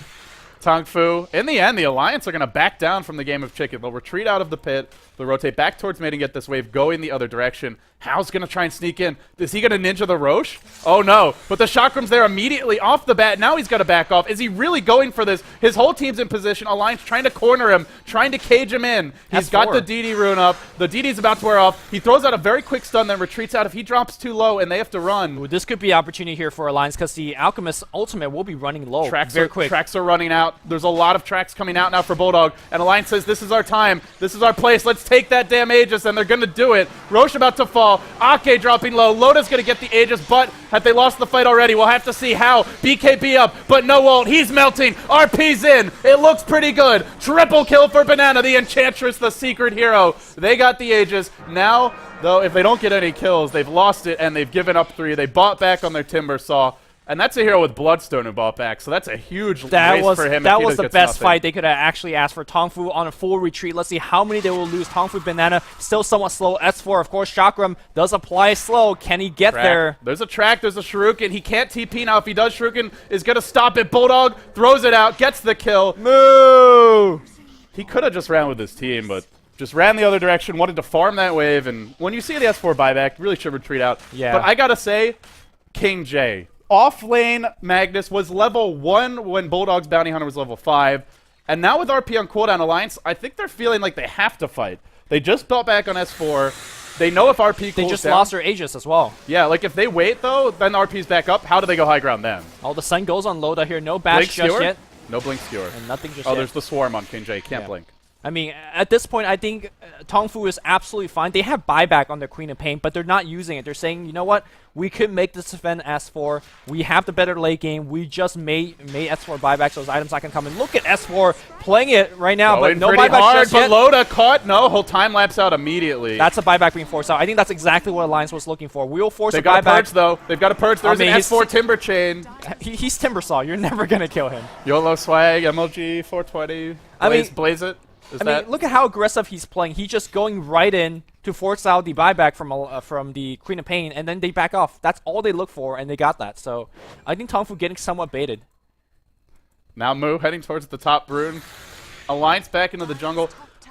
Tongfu. In the end, the Alliance are going to back down from the game of chicken. They'll retreat out of the pit. They'll rotate back towards mid and get this wave going the other direction. Hal's going to try and sneak in. Is he going to ninja the Roche? Oh, no. But the Chakram's there immediately off the bat. Now he's got to back off. Is he really going for this? His whole team's in position. Alliance trying to corner him, trying to cage him in. He's got the DD rune up. The DD's about to wear off. He throws out a very quick stun, then retreats out. If he drops too low and they have to run. Ooh, this could be an opportunity here for Alliance because the Alchemist ultimate will be running low very quick. Tracks are running out. There's a lot of tracks coming out now for Bulldog. And Alliance says, this is our time. This is our place. Let's take that damn Aegis, and they're going to do it. Roche about to fall. Ake dropping low. Loda's going to get the Aegis, but had they lost the fight already? We'll have to see how. BKB up, but no ult. He's melting. RP's in. It looks pretty good. Triple kill for Banana, the Enchantress, the secret hero. They got the Aegis. Now, though, if they don't get any kills, they've lost it, and they've given up 3. They bought back on their Timber Saw. And that's a hero with Bloodstone who bought back, so that's a huge waste for him. That was the best fight they could have actually asked for. Tongfu on a full retreat. Let's see how many they will lose. Tongfu Banana still somewhat slow. S4, of course, Chakram does apply slow. Can he get there? There's a track. There's a Shuriken. He can't TP now. If he does, Shuriken is going to stop it. Bulldog throws it out, gets the kill. Moo! He could have just ran with his team, but just ran the other direction, wanted to farm that wave. And when you see the S4 buyback, really should retreat out. Yeah. But I got to say, King J. Off-lane Magnus was level 1 when Bulldog's Bounty Hunter was level 5. And now with RP on cooldown Alliance, I think they're feeling like they have to fight. They just built back on S4. They know if RP cools They just down, lost their Aegis as well. Yeah, like if they wait though, then RP's back up. How do they go high ground then? Oh, the sun goes on Loda here. No bash just yet. No blink skewer. And nothing just yet. yet. There's the swarm on King J. Can't blink. I mean, at this point, I think Tongfu is absolutely fine. They have buyback on their Queen of Pain, but they're not using it. They're saying, you know what? We could make this defend S4. We have the better late game. We just made S4 buyback, so those items not going to come in. Look at S4 playing it right now, but no buyback just yet. But Loda caught. No, he'll time lapse out immediately. That's a buyback being forced out. I think that's exactly what Alliance was looking for. We'll force a buyback. They've got to purge, though. They've got to purge. There's an S4 Timber Chain. He's Timber Saw. You're never going to kill him. YOLO swag, MLG 420. Blaze it. I mean, look at how aggressive he's playing. He's just going right in to force out the buyback from the Queen of Pain, and then they back off. That's all they look for, and they got that. So I think Tongfu getting somewhat baited. Now Mu heading towards the top rune. Alliance back into the jungle.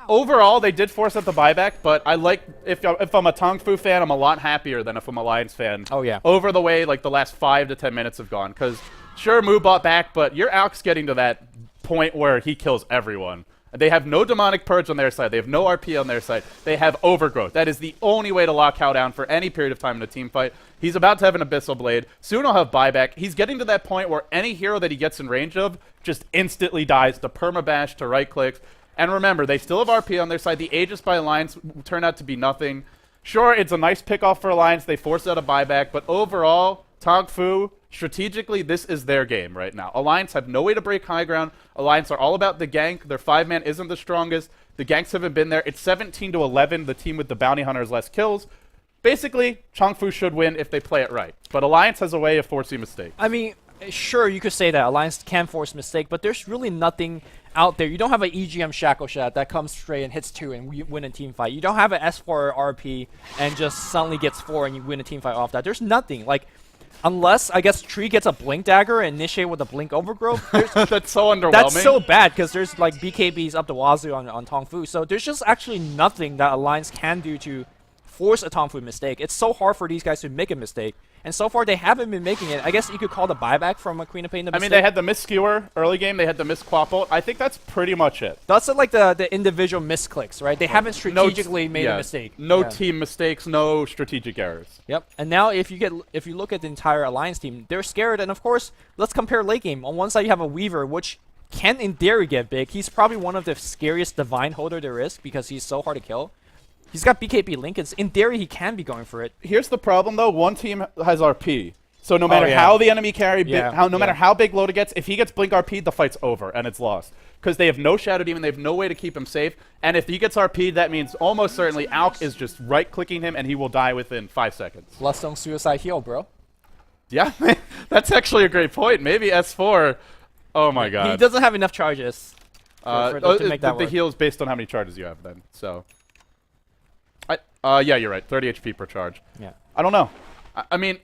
Overall, they did force out the buyback, but I like if I'm a Tongfu fan, I'm a lot happier than if I'm a Alliance fan. Oh yeah. Over the way, like the last 5 to 10 minutes have gone, because sure Mu bought back, but your Alk's getting to that point where he kills everyone. They have no demonic purge on their side. They have no RP on their side. They have overgrowth. That is the only way to lock Hao down for any period of time in a team fight. He's about to have an Abyssal Blade. Soon he'll have buyback. He's getting to that point where any hero that he gets in range of just instantly dies to permabash, to right clicks. And remember, they still have RP on their side. The Aegis by Alliance turned out to be nothing. Sure, it's a nice pick-off for Alliance. They forced out a buyback. But overall, Tongfu, strategically, this is their game right now. Alliance have no way to break high ground. Alliance are all about the gank. Their 5-man isn't the strongest. The ganks haven't been there. It's 17-11. The team with the bounty hunter has less kills. Basically, Tongfu should win if they play it right. But Alliance has a way of forcing mistakes. I mean, sure, you could say that Alliance can force mistake, but there's really nothing out there. You don't have an EGM Shackle Shot that comes straight and hits 2 and you win a team fight. You don't have an S4 RP and just suddenly gets 4 and you win a team fight off that. There's nothing. Like, unless, I guess, Tree gets a Blink Dagger and initiate with a Blink Overgrowth. That's so underwhelming. That's so bad because there's, like, BKBs up the wazoo on Tongfu. So there's just actually nothing that Alliance can do to force a Tongfu mistake. It's so hard for these guys to make a mistake. And so far, they haven't been making it. I guess you could call the buyback from a Queen of Pain the mistake. I mean, they had the miss skewer early game. They had the miss quapple. I think that's pretty much it. That's like the individual misclicks, right? They haven't strategically made a mistake. No team mistakes, no strategic errors. Yep. And now if you look at the entire Alliance team, they're scared. And of course, let's compare late game. On one side, you have a Weaver, which can in theory get big. He's probably one of the scariest Divine holder there is because he's so hard to kill. He's got BKB Lincolns. In theory, he can be going for it. Here's the problem, though. One team has RP. So no matter how the enemy carry, no matter how big Loda gets, if he gets Blink RP, the fight's over, and it's lost. Because they have no Shadow Demon, they have no way to keep him safe. And if he gets RP'd, that means almost certainly Alk is just right-clicking him, and he will die within 5 seconds. Bloodstone Suicide Heal, bro. Yeah, that's actually a great point. Maybe S4. Oh, my God. He doesn't have enough charges to make that work. The heal is based on how many charges you have, then. So, yeah, you're right. 30 HP per charge. Yeah. I don't know. I mean,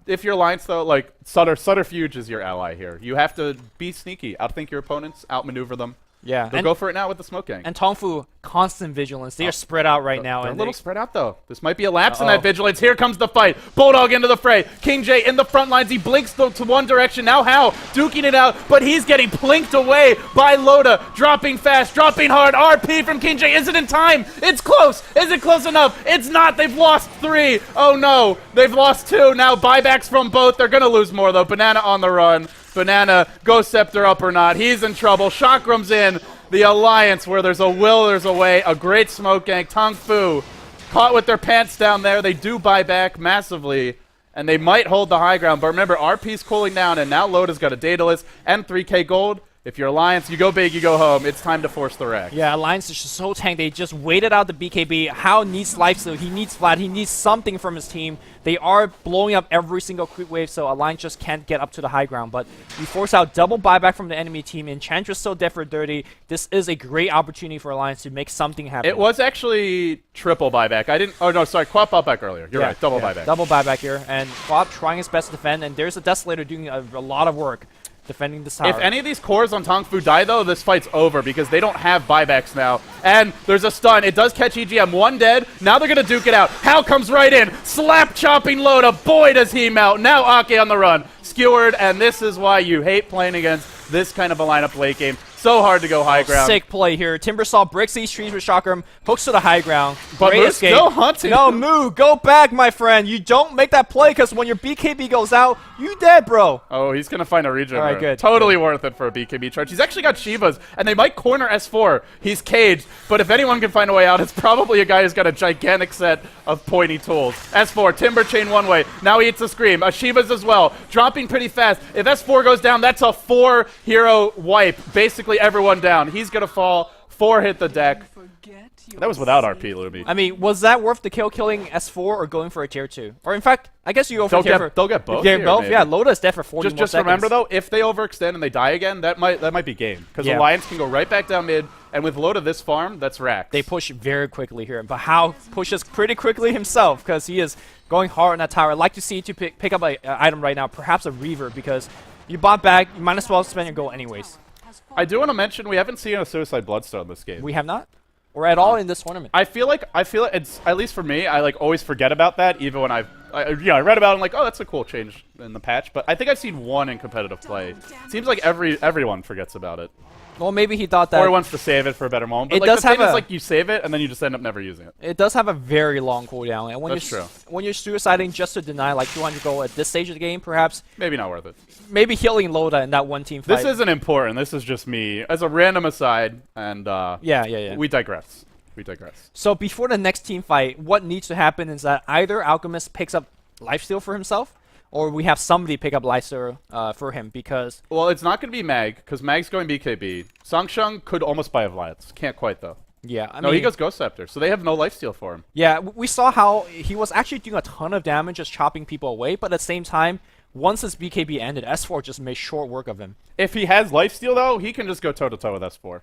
if your Alliance, though, like, Subterfuge is your ally here. You have to be sneaky, outthink your opponents, outmaneuver them. Yeah. They'll go for it now with the smoke gang. And Tongfu, constant vigilance. They are spread out right now. They're a little spread out, though. This might be a lapse in that vigilance. Here comes the fight. Bulldog into the fray. King J in the front lines. He blinks to one direction. Now Hao duking it out, but he's getting plinked away by Loda. Dropping fast, dropping hard. RP from King J. Is it in time? It's close. Is it close enough? It's not. They've lost 3. Oh, no. They've lost 2. Now buybacks from both. They're going to lose more, though. Banana on the run. Banana, Ghost Scepter up or not. He's in trouble. Chakram's in. The Alliance, where there's a will, there's a way. A great smoke gank. Tongfu caught with their pants down there. They do buy back massively, and they might hold the high ground. But remember, RP's cooling down, and now Loda's got a Daedalus and 3k gold. If you're Alliance, you go big, you go home. It's time to force the wreck. Yeah, Alliance is just so tanked. They just waited out the BKB. Hao needs lifesteal. He needs flat. He needs something from his team. They are blowing up every single creep wave, so Alliance just can't get up to the high ground. But we force out double buyback from the enemy team. Enchantress still dead for 30. This is a great opportunity for Alliance to make something happen. It was actually triple buyback. Oh, no, sorry. Quap buyback earlier. You're right. Double buyback. Double buyback here. And Quap trying his best to defend, and there's a Desolator doing a lot of work defending this tower. If any of these cores on Tongfu die, though, this fight's over because they don't have buybacks now. And there's a stun. It does catch EGM. 1 dead. Now they're going to duke it out. Hal comes right in. Slap chopping Loda. Boy, does he melt. Now Ake on the run. Skewered, and this is why you hate playing against this kind of a lineup late game. So hard to go high ground. Sick play here. Timbersaw breaks these trees with Chakram, hooks to the high ground. But Moo's still hunting. No, Moo, go back, my friend. You don't make that play because when your BKB goes out, you dead, bro. Oh, he's going to find a regen. All right, good. Totally worth it for a BKB charge. He's actually got Shivas, and they might corner S4. He's caged, but if anyone can find a way out, it's probably a guy who's got a gigantic set of pointy tools. S4, Timber Chain one way. Now he hits a Scream. A Shivas as well. Dropping pretty fast. If S4 goes down, that's a 4-hero wipe. Basically everyone down. He's going to fall. 4 hit the deck. That was without RP, Luby. I mean, was that worth the kill killing S4 or going for a tier 2? Or in fact, I guess you go for tier 4. They'll get both. Both? Yeah, Loda is dead for 40 more Just seconds. remember, though, if they overextend and they die again, that might be game. Because Alliance can go right back down mid, And with Loda this farm, that's racked. They push very quickly here, but Hao pushes pretty quickly himself because he is going hard on that tower. I'd like to see you to pick up an item right now, perhaps a Reaver, because you bought back, you might as well spend your gold anyways. I do want to mention we haven't seen a Suicide Bloodstone this game. We have not? Or at all in this tournament? I feel like it's, at least for me, I like always forget about that, even when I read about it, I'm like, oh, that's a cool change in the patch. But I think I've seen one in competitive play. Seems like everyone forgets about it. Well, maybe he thought that... Or he wants to save it for a better moment. But it like, does the have thing is, like, you save it, and then you just end up never using it. It does have a very long cooldown. And when That's true. When you're suiciding just to deny, like, 200 gold at this stage of the game, perhaps... Maybe not worth it. Maybe healing Loda in that one team fight. This isn't important. This is just me. As a random aside, and Yeah. we digress. We digress. So before the next team fight, what needs to happen is that either Alchemist picks up lifesteal for himself, or we have somebody pick up lifesteal for him, because... Well, it's not going to be Mag, because Mag's going BKB. Sangsheng could almost buy Alliance. Can't quite, though. Yeah, I No, mean, he goes Ghost Scepter, so they have no lifesteal for him. Yeah, we saw how he was actually doing a ton of damage just chopping people away, but at the same time, once his BKB ended, S4 just made short work of him. If he has lifesteal, though, he can just go toe-to-toe with S4.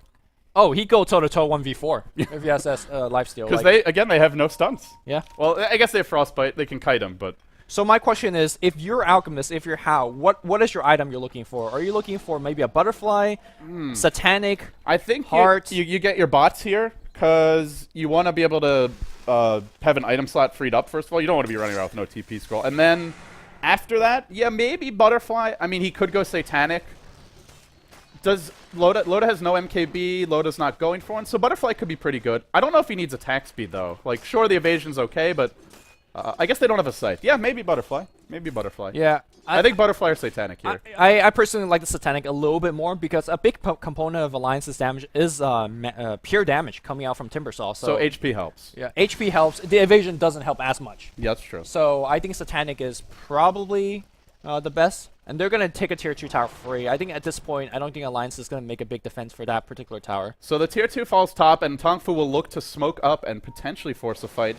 Oh, he go toe-to-toe 1v4 if he has lifesteal. Because like, they have no stunts. Yeah. Well, I guess they have Frostbite. They can kite him, but... So my question is, if you're Alchemist, if you're Hao, what is your item you're looking for? Are you looking for maybe a butterfly, satanic, I think heart? you get your bots here, because you want to be able to have an item slot freed up, first of all. You don't want to be running around with no TP scroll. And then, after that, yeah, maybe butterfly. I mean, he could go satanic. Does Loda has no MKB, Loda's not going for one, so butterfly could be pretty good. I don't know if he needs attack speed, though. Like, sure, the evasion's okay, but... I guess they don't have a sight. Yeah, maybe butterfly. Maybe butterfly. Yeah. I think butterfly or satanic here. I personally like the satanic a little bit more because a big component of Alliance's damage is pure damage coming out from Timbersaw. So HP helps. Yeah, HP helps. The evasion doesn't help as much. Yeah, that's true. So I think satanic is probably the best. And they're going to take a tier 2 tower free. I think at this point, I don't think Alliance is going to make a big defense for that particular tower. So the tier 2 falls top, and Tongfu will look to smoke up and potentially force a fight.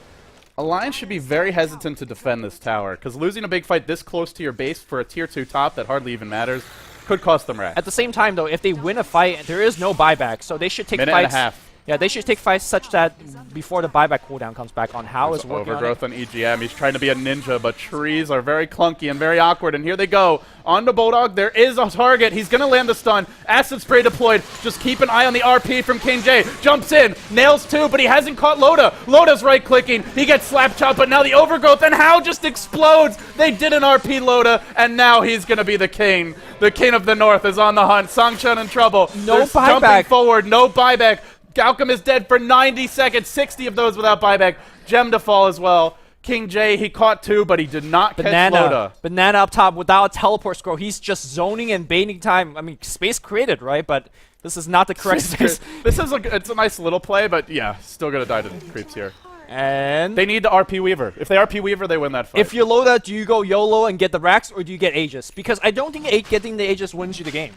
Alliance should be very hesitant to defend this tower, because losing a big fight this close to your base for a tier 2 top that hardly even matters could cost them racks. At the same time, though, if they win a fight, there is no buyback, so they should take Minute fights. and a half. Yeah, they should take fights such that before the buyback cooldown comes back on Hao is working overgrowth on on EGM. He's trying to be a ninja, but trees are very clunky and very awkward. And here they go. On to Bulldog. There is a target. He's going to land the stun. Acid spray deployed. Just keep an eye on the RP from King J. Jumps in. Nails two, but he hasn't caught Loda. Loda's right-clicking. He gets slap chop, but now the overgrowth and Hao just explodes. They did an RP Loda, and now he's going to be the king. The king of the north is on the hunt. Sangchun in trouble. No They're buyback. Jumping forward. No buyback. Galcom is dead for 90 seconds, 60 of those without buyback. Gem to fall as well. King J, he caught two, but he did not catch Loda. Banana up top without a teleport scroll. He's just zoning and baiting time. I mean, space created, right? But this is not the correct space. This is it's a nice little play, but yeah, still gonna die to the creeps here. And they need the RP Weaver. If they RP Weaver, they win that fight. if you're Loda, do you go YOLO and get the racks, or do you get Aegis? Because I don't think getting the Aegis wins you the game.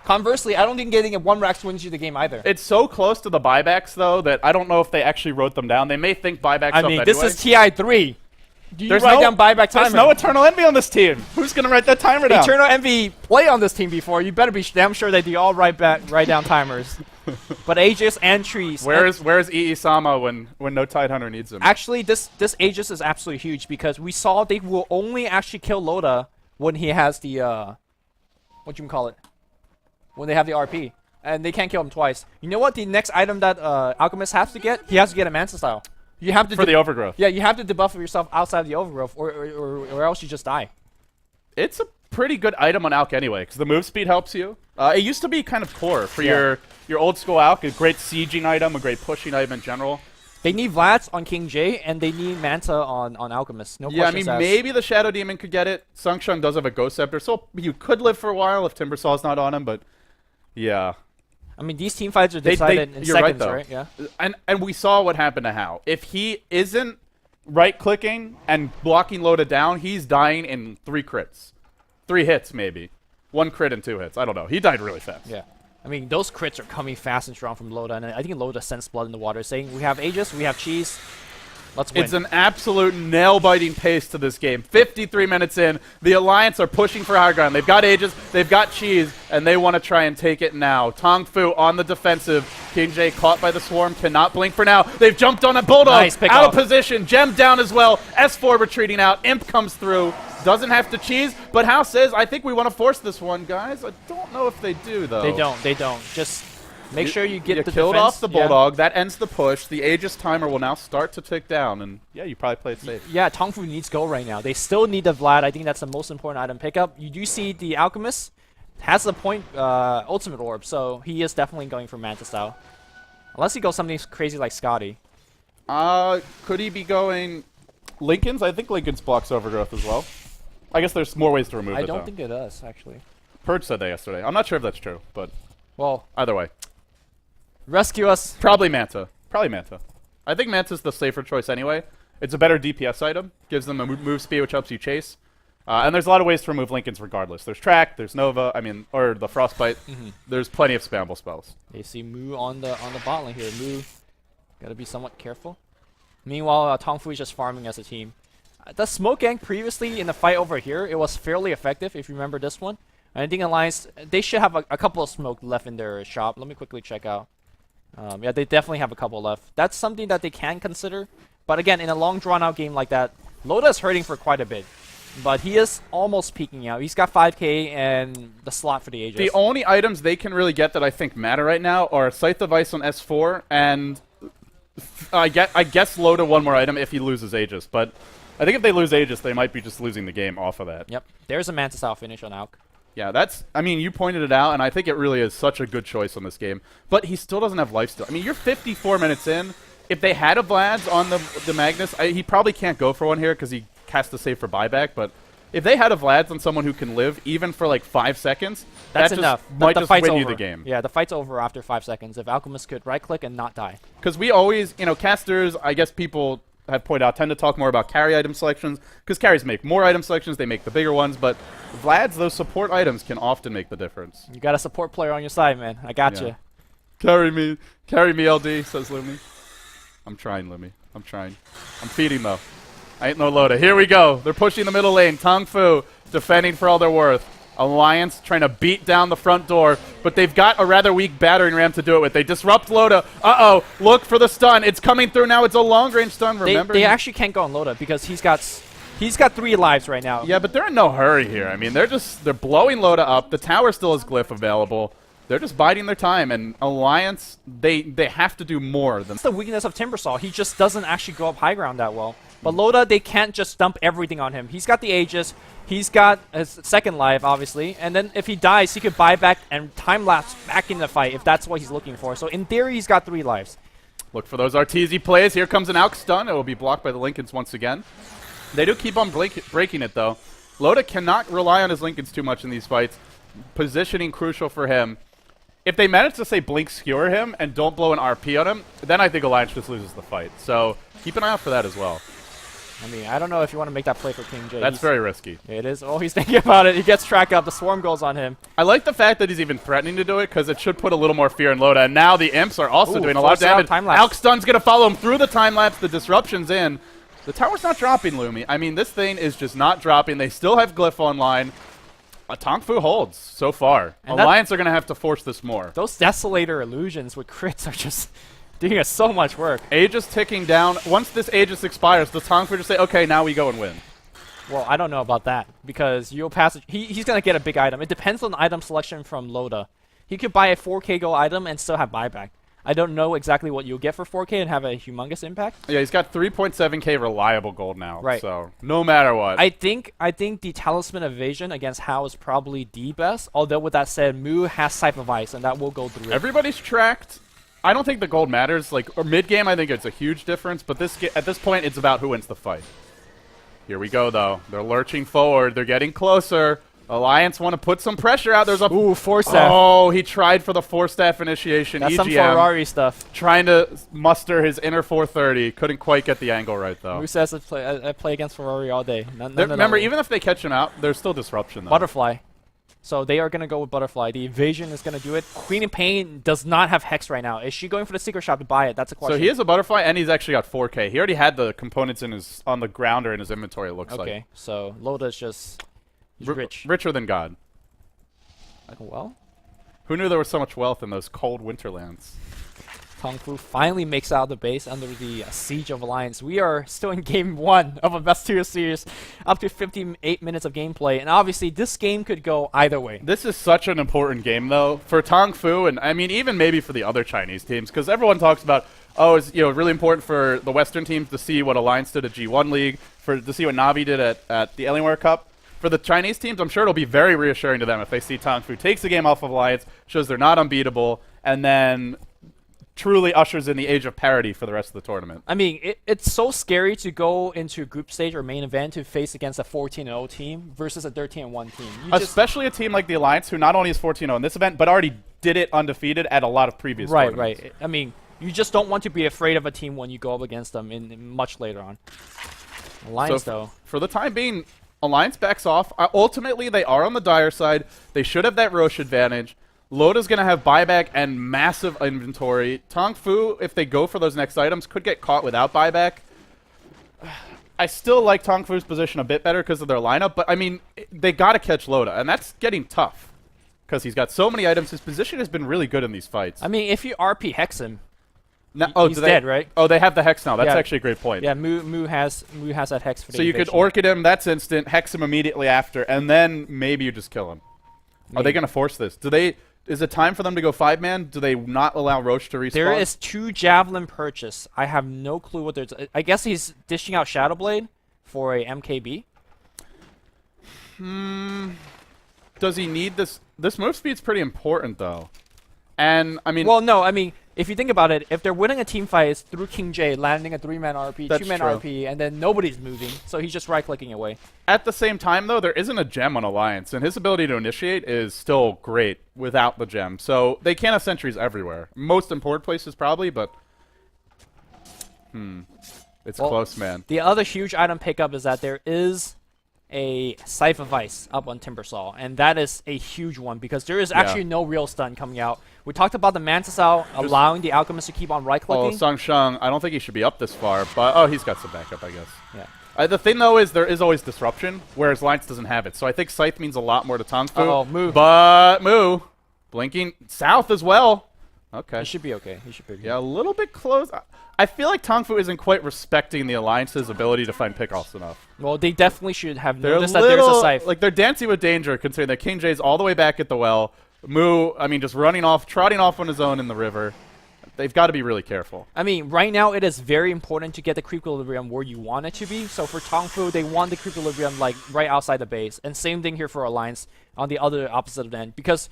Conversely, I don't think getting a 1 racks wins you the game either. It's so close to the buybacks, though, that I don't know if they actually wrote them down. They may think buybacks up anyway. This is TI3. Do you There's write down buyback timer? There's no Eternal Envy on this team. Who's going to write that timer down? Eternal Envy play on this team before. You better be damn sure that they all write down timers. But Aegis and trees. Where's Ii-sama when no Tidehunter needs him? Actually, this Aegis is absolutely huge because we saw they will only actually kill Loda when he has the when they have the RP, and they can't kill him twice. You know what? The next item that Alchemist has to get, he has to get a Mansa style. You have to for the overgrowth. Yeah, you have to debuff yourself outside of the overgrowth, or else you just die. It's a pretty good item on Alk anyway, because the move speed helps you. It used to be kind of core for your old school Alk, a great sieging item, a great pushing item in general. They need Vlads on King J, and they need Manta on Alchemist. No questions asked. Maybe the Shadow Demon could get it. Sangsheng does have a Ghost Scepter, so you could live for a while if Timbersaw's not on him, but yeah. I mean, these team fights are decided in seconds, right? Yeah. And we saw what happened to Hao. If he isn't right-clicking and blocking Loda down, he's dying in 3 crits. 3 hits, maybe. 1 crit and 2 hits. I don't know. He died really fast. Yeah. I mean, those crits are coming fast and strong from Loda, and I think Loda sends blood in the water, saying, we have Aegis, we have Cheese. Let's win. It's an absolute nail-biting pace to this game. 53 minutes in, the Alliance are pushing for high ground. They've got Aegis, they've got Cheese, and they want to try and take it now. Tongfu on the defensive. King J caught by the Swarm, cannot blink for now. They've jumped on a Bulldog, Nice pick out off. of position, Gem down as well. S4 retreating out, Imp comes through. Doesn't have to cheese, but House says, I think we want to force this one, guys. I don't know if they do, though. They don't. Just make sure you get the killed defense. off the Bulldog. That ends the push. The Aegis timer will now start to tick down, and yeah, you probably play it safe. Yeah, Tongfu needs gold right now. They still need the Vlad. I think that's the most important item pickup. You do see the Alchemist has the point ultimate orb, so he is definitely going for Manta style. Unless he goes something crazy like Scotty. Could he be going Lincoln's? I think Lincoln's blocks overgrowth as well. I guess there's more ways to remove it, I don't though. think it does, actually. Purge said that yesterday. I'm not sure if that's true, but Well, either way. rescue us. Probably Manta. Probably Manta. I think Manta's the safer choice anyway. It's a better DPS item. Gives them a move speed, which helps you chase. And there's a lot of ways to remove Lincoln's regardless. There's Track, there's Nova, or the Frostbite. There's plenty of spammable spells. They see Mu on the bot lane here. Mu, gotta be somewhat careful. Meanwhile, Tongfu is just farming as a team. The smoke gank previously in the fight over here, it was fairly effective if you remember this one. And I think Alliance, they should have a couple of smoke left in their shop. Let me quickly check out. Yeah, they definitely have a couple left. That's something that they can consider. But again, in a long drawn-out game like that, Loda is hurting for quite a bit. But he is almost peaking out. He's got 5k and the slot for the Aegis. The only items they can really get that I think matter right now are Scythe of Ice on S4 and I guess Loda one more item if he loses Aegis. But I think if they lose Aegis, they might be just losing the game off of that. Yep. There's a Manta style finish on Alk. Yeah, that's, I mean, you pointed it out, and I think it really is such a good choice on this game. But he still doesn't have lifesteal. I mean, you're 54 minutes in. If they had a Vlad's on the Magnus, he probably can't go for one here because he has to save for buyback. But if they had a Vlad's on someone who can live, even for like 5 seconds, that's that enough. Might the just fight's win over. you the game. Yeah, the fight's over after 5 seconds. If Alchemist could right-click and not die. Because we always, casters, I guess people have pointed out, tend to talk more about carry item selections, because carries make more item selections, they make the bigger ones, but Vlad's, those support items can often make the difference. You got a support player on your side, man. I got you. Carry me, LD, says Lumi. I'm trying, Lumi. I'm trying. I'm feeding, though. I ain't no Loda. Here we go. They're pushing the middle lane. Tongfu defending for all they're worth. Alliance trying to beat down the front door, but they've got a rather weak battering ram to do it with. They disrupt Loda. Uh-oh. Look for the stun. It's coming through now. It's a long-range stun, remember? They actually can't go on Loda because he's got 3 lives right now. Yeah, but they're in no hurry here. I mean, they're blowing Loda up. The tower still has glyph available. They're just biding their time, and Alliance, they have to do more than... That's the weakness of Timbersaw. He just doesn't actually go up high ground that well. But Loda, they can't just dump everything on him. He's got the Aegis. He's got his second life, obviously. And then if he dies, he could buy back and time-lapse back in the fight if that's what he's looking for. So in theory, he's got 3 lives. Look for those RTZ plays. Here comes an Alk stun. It will be blocked by the Lincolns once again. They do keep on breaking it, though. Loda cannot rely on his Lincolns too much in these fights. Positioning crucial for him. If they manage to, say, blink skewer him and don't blow an RP on him, then I think Alliance just loses the fight. So keep an eye out for that as well. I mean, I don't know if you want to make that play for King J. That's very risky. It is. Oh, he's thinking about it. He gets track up. The swarm goes on him. I like the fact that he's even threatening to do it because it should put a little more fear in Loda. And now the Imps are also doing a lot of damage. Alk stun's going to follow him through the time-lapse. The disruption's in. The tower's not dropping, Lumi. I mean, this thing is just not dropping. They still have Glyph online. Tongfu holds so far. And Alliance are going to have to force this more. Those Desolator illusions with crits are just doing us so much work. Aegis ticking down. Once this Aegis expires, does Tongfu just say, okay, now we go and win? Well, I don't know about that because you'll pass. He's going to get a big item. It depends on the item selection from Loda. He could buy a 4k gold item and still have buyback. I don't know exactly what you'll get for 4k and have a humongous impact. Yeah, he's got 3.7k reliable gold now. Right. So no matter what. I think the Talisman Evasion against Hao is probably the best. Although with that said, Mu has Scythe of Ice and that will go through. Everybody's tracked. I don't think the gold matters. Like, or mid-game, I think it's a huge difference. But at this point, it's about who wins the fight. Here we go, though. They're lurching forward. They're getting closer. Alliance want to put some pressure out. There's a... Ooh, 4-staff. Oh, he tried for the 4-staff initiation. That's EGM, some Ferrari stuff. Trying to muster his inner 430. Couldn't quite get the angle right, though. Who says I play against Ferrari all day? Remember, even if they catch him out, there's still disruption, though. Butterfly. So they are going to go with Butterfly. The Evasion is going to do it. Queen of Pain does not have Hex right now. Is she going for the Secret Shop to buy it? That's a question. So he is a Butterfly, and he's actually got 4K. He already had the components on the ground or in his inventory, it looks like. Okay, so Loda's just rich. Richer than God. Well, who knew there was so much wealth in those cold winterlands? Tongfu finally makes out of the base under the siege of Alliance. We are still in game 1 of a best 2 series, up to 58 minutes of gameplay, and obviously this game could go either way. This is such an important game, though, for Tongfu, and I mean even maybe for the other Chinese teams, because everyone talks about, oh, it's really important for the Western teams to see what Alliance did at G1 League, to see what Navi did at the Alienware Cup. For the Chinese teams, I'm sure it'll be very reassuring to them if they see Tongfu takes the game off of Alliance, shows they're not unbeatable, and then truly ushers in the age of parity for the rest of the tournament. I mean, it's so scary to go into group stage or main event to face against a 14-0 team versus a 13-1 team. Especially a team like the Alliance, who not only is 14-0 in this event, but already did it undefeated at a lot of previous tournaments. Right. I mean, you just don't want to be afraid of a team when you go up against them in much later on. Alliance, though. For the time being, Alliance backs off. Ultimately, they are on the dire side. They should have that Roche advantage. Loda's going to have buyback and massive inventory. Tongfu, if they go for those next items, could get caught without buyback. I still like Tongfu's position a bit better because of their lineup, but I mean, they got to catch Loda, and that's getting tough because he's got so many items. His position has been really good in these fights. I mean, if you RP Hex him, he's dead, right? Oh, they have the Hex now. That's actually a great point. Yeah, Mu has that Hex for the So you could Orchid him, that's instant, Hex him immediately after, and then maybe you just kill him. Maybe. Are they going to force this? Is it time for them to go 5-man? Do they not allow Roche to respawn? There is 2 Javelin purchase. I have no clue what there's. I guess he's dishing out Shadowblade for a MKB. Does he need this? This move speed's pretty important, though. And, I mean... Well, no, I mean, if you think about it, if they're winning a team fight, it's through King J, landing a 3-man RP, 2-man RP, and then nobody's moving, so he's just right-clicking away. At the same time, though, there isn't a gem on Alliance, and his ability to initiate is still great without the gem. So they can have sentries everywhere. Most important places, probably, but... It's close, man. The other huge item pickup is that there is a Scythe of Ice up on Timbersaw, and that is a huge one because there is actually no real stun coming out. We talked about the Mantis out allowing the Alchemist to keep on right-clicking. Oh, Song Shang, I don't think he should be up this far, but he's got some backup, I guess. Yeah. The thing, though, is there is always disruption, whereas Alliance doesn't have it. So I think Scythe means a lot more to Tongfu. Oh, Mu. But Mu, blinking south as well. Okay. He should be okay. He should be okay. Yeah, a little bit close. I feel like Tongfu isn't quite respecting the Alliance's ability to find pickoffs enough. Well, they definitely should have noticed that there's a Scythe. Like, they're dancing with danger, considering that King J's all the way back at the well. Mu, I mean, just trotting off on his own in the river. They've got to be really careful. I mean, right now it is very important to get the creep equilibrium where you want it to be. So for Tongfu, they want the creep equilibrium like right outside the base. And same thing here for Alliance on the other opposite end. Because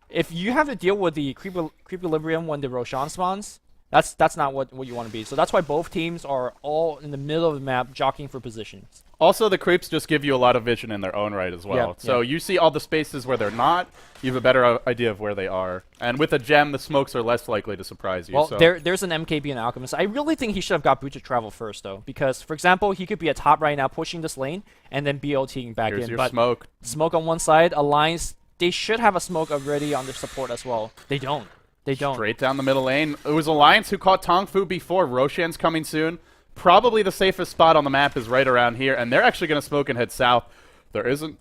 if you have to deal with the creep equilibrium when the Roshan spawns, that's not what you want to be. So that's why both teams are all in the middle of the map jockeying for positions. Also, the creeps just give you a lot of vision in their own right as well. Yeah, so you see all the spaces where they're not, you have a better idea of where they are. And with a gem, the smokes are less likely to surprise you. Well, so. there's an MKB and Alchemist. I really think he should have got Boot to Travel first, though. Because, for example, he could be at top right now pushing this lane and then BLTing back Here's in. Your but smoke. Smoke on one side, Alliance, they should have a smoke already on their support as well. They don't. They don't. Straight down the middle lane. It was Alliance who caught Tongfu before. Roshan's coming soon. Probably the safest spot on the map is right around here, and they're actually going to smoke and head south. There isn't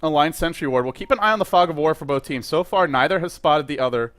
a Alliance Sentry Ward. We'll keep an eye on the Fog of War for both teams. So far, neither has spotted the other.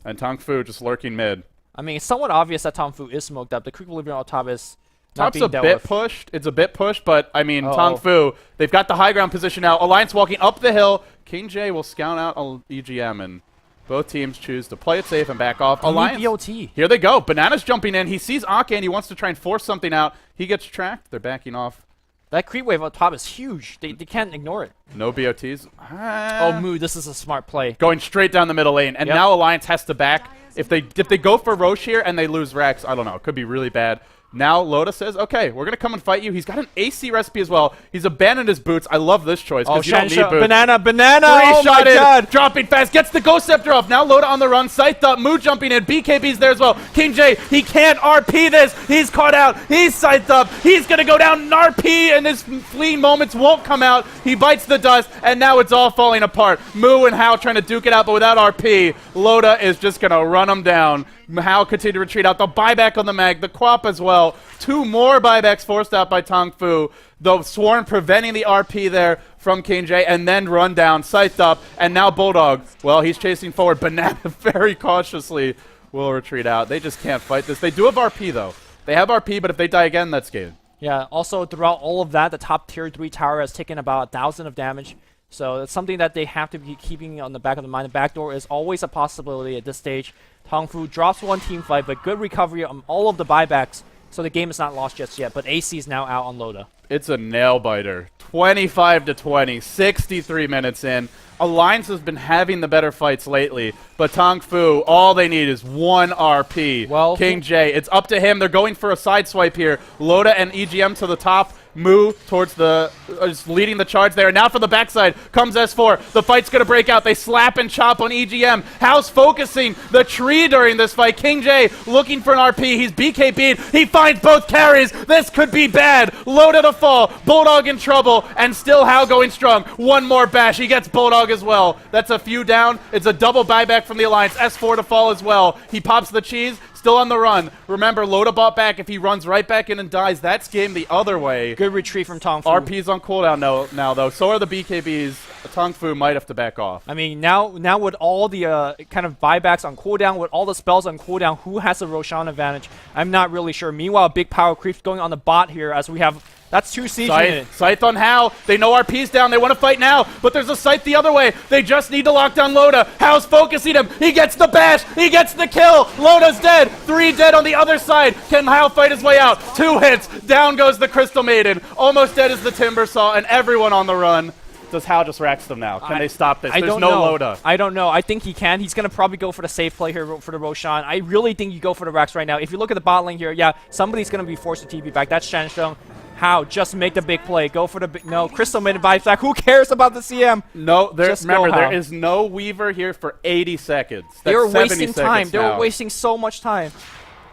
And Tongfu just lurking mid. I mean, it's somewhat obvious that Tongfu is smoked up. The creep equilibrium on top is not Top's being a dealt bit with. pushed. It's a bit pushed, but, I mean, Tongfu, they've got the high ground position now. Alliance walking up the hill. King J will scout out EGM, and both teams choose to play it safe and back off. Alliance, BOT. here they go. Banana's jumping in. He sees Ake, and he wants to try and force something out. He gets tracked. They're backing off. That creep wave on top is huge. They can't ignore it. No BOTs. Oh, Mu, this is a smart play. Going straight down the middle lane, and now Alliance has to back. If they go for Roche here and they lose Rex, I don't know. It could be really bad. Now Loda says, okay, we're going to come and fight you. He's got an AC recipe as well. He's abandoned his boots. I love this choice because you don't need boots. Banana! Oh my god! Dropping fast, gets the Ghost Scepter off. Now Loda on the run. Scythed up, Moo jumping in. BKB's there as well. King J, he can't RP this. He's caught out. He's scythed up. He's going to go down and RP, and his fleeing moments won't come out. He bites the dust, and now it's all falling apart. Moo and Hao trying to duke it out, but without RP, Loda is just going to run him down. Hao continue to retreat out. The buyback on the mag, the Quap as well. 2 more buybacks forced out by Tongfu. The Swarm preventing the RP there from King J, and then run down, scythed up, and now Bulldog. Well, he's chasing forward. Banana very cautiously will retreat out. They just can't fight this. They do have RP though. They have RP, but if they die again, that's game. Yeah, also throughout all of that, the top tier 3 tower has taken about 1,000 of damage. So that's something that they have to be keeping on the back of the mind. The backdoor is always a possibility at this stage. Tongfu drops 1 team fight, but good recovery on all of the buybacks. So the game is not lost just yet, but AC is now out on Loda. It's a nail-biter. 25-20, 63 minutes in. Alliance has been having the better fights lately, but Tongfu, all they need is 1 RP. Well, King J, it's up to him. They're going for a side swipe here. Loda and EGM to the top. Moo towards the, just leading the charge there. Now for the backside comes S4. The fight's going to break out. They slap and chop on EGM. Hao's focusing the tree during this fight. King J looking for an RP. He's BKB'd. He finds both carries. This could be bad. Loda to fall. Bulldog in trouble. And still Hao going strong. 1 more bash. He gets Bulldog as well. That's a few down. It's a double buyback from the Alliance. S4 to fall as well. He pops the cheese. Still on the run. Remember, Loda bought back. If he runs right back in and dies, that's game the other way. Good retreat from Tongfu. RP's on cooldown now, though. So are the BKBs. Tongfu might have to back off. I mean, now with all the kind of buybacks on cooldown, with all the spells on cooldown, who has the Roshan advantage? I'm not really sure. Meanwhile, big power creeps going on the bot here as we have... That's 2 siege units. Scythe on Hao. They know RP's down. They want to fight now, but there's a Scythe the other way. They just need to lock down Loda. Hao's focusing him. He gets the bash. He gets the kill. Loda's dead. 3 dead on the other side. Can Hao fight his way out? 2 hits. Down goes the Crystal Maiden. Almost dead is the Timber Saw, and everyone on the run. Does Hao just racks them now? Can they stop this? There's no Loda. I don't know. I think he can. He's going to probably go for the safe play here for the Roshan. I really think you go for the racks right now. If you look at the bot lane here, yeah, somebody's going to be forced to TP back. That's Shansheng. How? Just make the big play. Go for the big... No, Crystal Maiden buys back. Who cares about the CM? No, remember, there is no Weaver here for 80 seconds. They were wasting time. They were wasting so much time.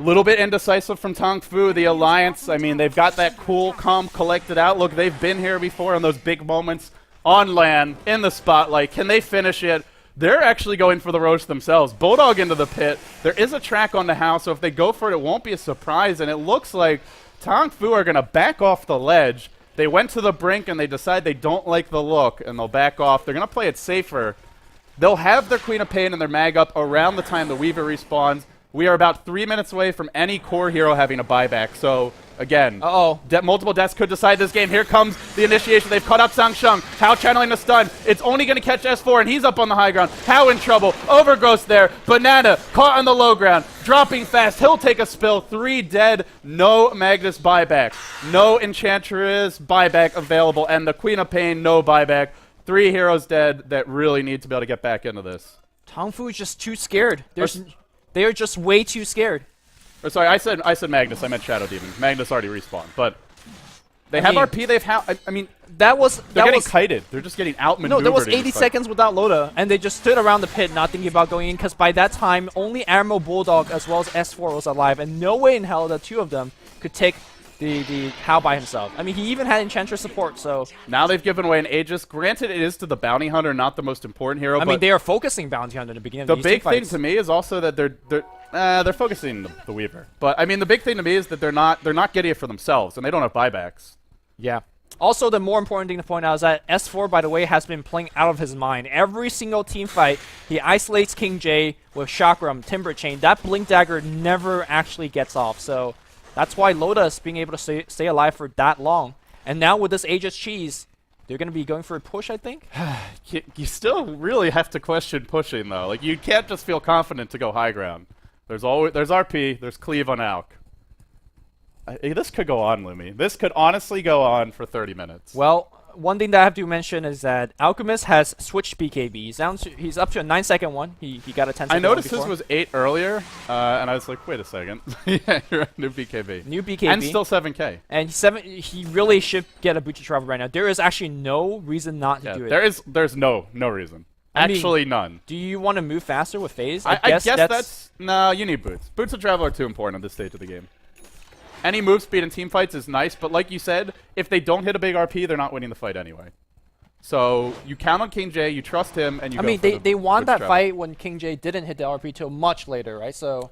A little bit indecisive from Tongfu. The Alliance, I mean, they've got that cool, calm, collected outlook. They've been here before in those big moments on land, in the spotlight. Can they finish it? They're actually going for the roast themselves. Bulldog into the pit. There is a track on the house, so if they go for it, it won't be a surprise. And it looks like Tongfu are going to back off the ledge. They went to the brink and they decide they don't like the look, and they'll back off. They're going to play it safer. They'll have their Queen of Pain and their mag up around the time the Weaver respawns. We are about 3 minutes away from any core hero having a buyback. So, again, multiple deaths could decide this game. Here comes the initiation. They've caught up Sangsheng. Hao channeling the stun. It's only going to catch S4, and he's up on the high ground. Hao in trouble. Overgrowth there. Banana caught on the low ground. Dropping fast. He'll take a spill. 3 dead. No Magnus buyback. No Enchantress buyback available. And the Queen of Pain, no buyback. 3 heroes dead that really need to be able to get back into this. Tongfu is just too scared. They are just way too scared. Or sorry, I said Magnus. I meant Shadow Demon. Magnus already respawned, but they have RP. They've I mean, they're getting kited. They're just getting outmaneuvered. No, there was 80 seconds without Loda, and they just stood around the pit, not thinking about going in, because by that time, only Admiral Bulldog as well as S4 was alive, and no way in hell the 2 of them could take the Hao by himself. I mean, he even had Enchantress support, so... Now they've given away an Aegis. Granted, it is to the Bounty Hunter, not the most important hero, I mean, they are focusing Bounty Hunter in the beginning of these big thing to me is also that they're focusing the Weaver. But, I mean, the big thing to me is that they're not getting it for themselves, and they don't have buybacks. Yeah. Also, the more important thing to point out is that S4, by the way, has been playing out of his mind. Every single team fight, he isolates King J with Chakram, Timber Chain. That Blink Dagger never actually gets off, so... That's why Loda is being able to stay alive for that long. And now with this Aegis cheese, they're going to be going for a push, I think. You still really have to question pushing, though. Like, you can't just feel confident to go high ground. There's RP, there's Cleave on Alk. This could go on, Lumi. This could honestly go on for 30 minutes. Well, one thing that I have to mention is that Alchemist has switched BKB. He's up to a 9-second one. He got a 10-second one I noticed before. his was 8 earlier, and I was like, wait a second. Yeah, you're right, new BKB. New BKB. And still 7K. And he really should get a Booty Travel right now. There is actually no reason not to do it. There's no reason. I mean, Actually, none. Do you want to move faster with phase? I guess that's no. You need boots. Boots of travel are too important at this stage of the game. Any move speed in team fights is nice, but like you said, if they don't hit a big RP, they're not winning the fight anyway. So you count on King J, you trust him, and you. I mean, they won that fight when King J didn't hit the RP till much later, right? So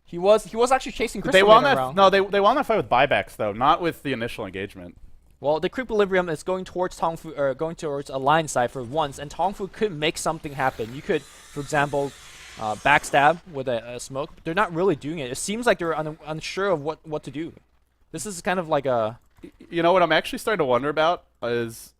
he was actually chasing Crystal. They won that. Around. No, they won that fight with buybacks though, not with the initial engagement. Well, the Equilibrium is going towards Tongfu, or going towards a line side for once, and Tongfu could make something happen. You could, for example, backstab with a smoke. But they're not really doing it. It seems like they're unsure of what to do. This is kind of like a... You know what I'm actually starting to wonder about is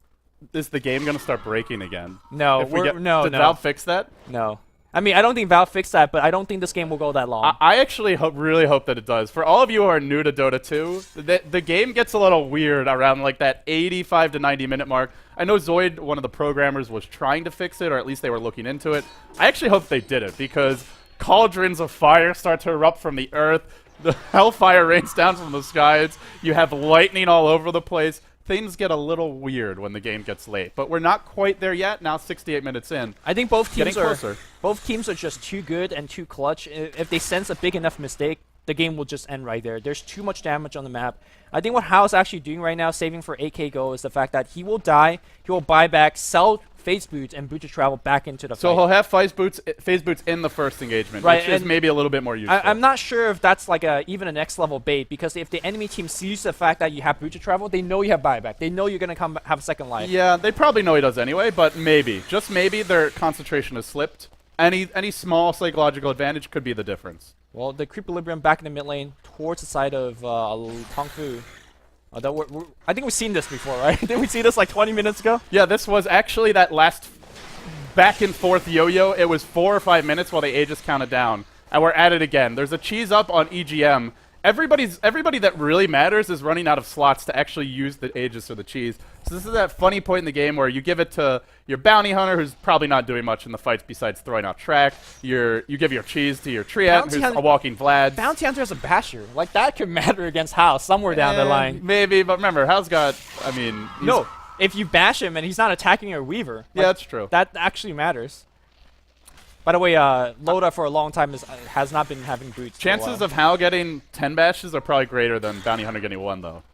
the game going to start breaking again? No, Did Valve fix that? No. I mean, I don't think Valve fixed that, but I don't think this game will go that long. I actually really hope that it does. For all of you who are new to Dota 2, the game gets a little weird around like that 85 to 90 minute mark. I know Zoid, one of the programmers, was trying to fix it, or at least they were looking into it. I actually hope they did it, because cauldrons of fire start to erupt from the earth. The hellfire rains down from the skies. You have lightning all over the place. Things get a little weird when the game gets late, but we're not quite there yet. Now 68 minutes in. I think both teams closer. Both teams are just too good and too clutch. If they sense a big enough mistake, the game will just end right there. There's too much damage on the map. I think what Hao's actually doing right now, saving for 8k go, is the fact that he will die, he will buy back, sell phase boots, and boot to travel back into the fight. So he'll have phase boots in the first engagement, right, which is maybe a little bit more useful. I'm not sure if that's like even a next level bait, because if the enemy team sees the fact that you have boot to travel, they know you have buyback. They know you're gonna come have a second life. Yeah, they probably know he does anyway, but maybe, just maybe, their concentration has slipped. Any small psychological advantage could be the difference. Well, the Equilibrium back in the mid lane towards the side of Tongfu. I think we've seen this before, right? Didn't we see this like 20 minutes ago? Yeah, this was actually that last back and forth yo-yo. It was 4 or 5 minutes while the Aegis counted down. And we're at it again. There's a cheese up on EGM. Everybody that really matters is running out of slots to actually use the Aegis or the cheese. So this is that funny point in the game where you give it to your bounty hunter, who's probably not doing much in the fights besides throwing out track. You give your cheese to your Triad, who's a walking Vlad. Bounty hunter has a basher. Like, that could matter against Hao somewhere down the line. Maybe, but remember, Hao's got, I mean... No, if you bash him and he's not attacking your Weaver. Like, yeah, that's true. That actually matters. By the way, Loda for a long time has not been having boots. Chances of Hao getting 10 bashes are probably greater than Bounty Hunter getting 1, though.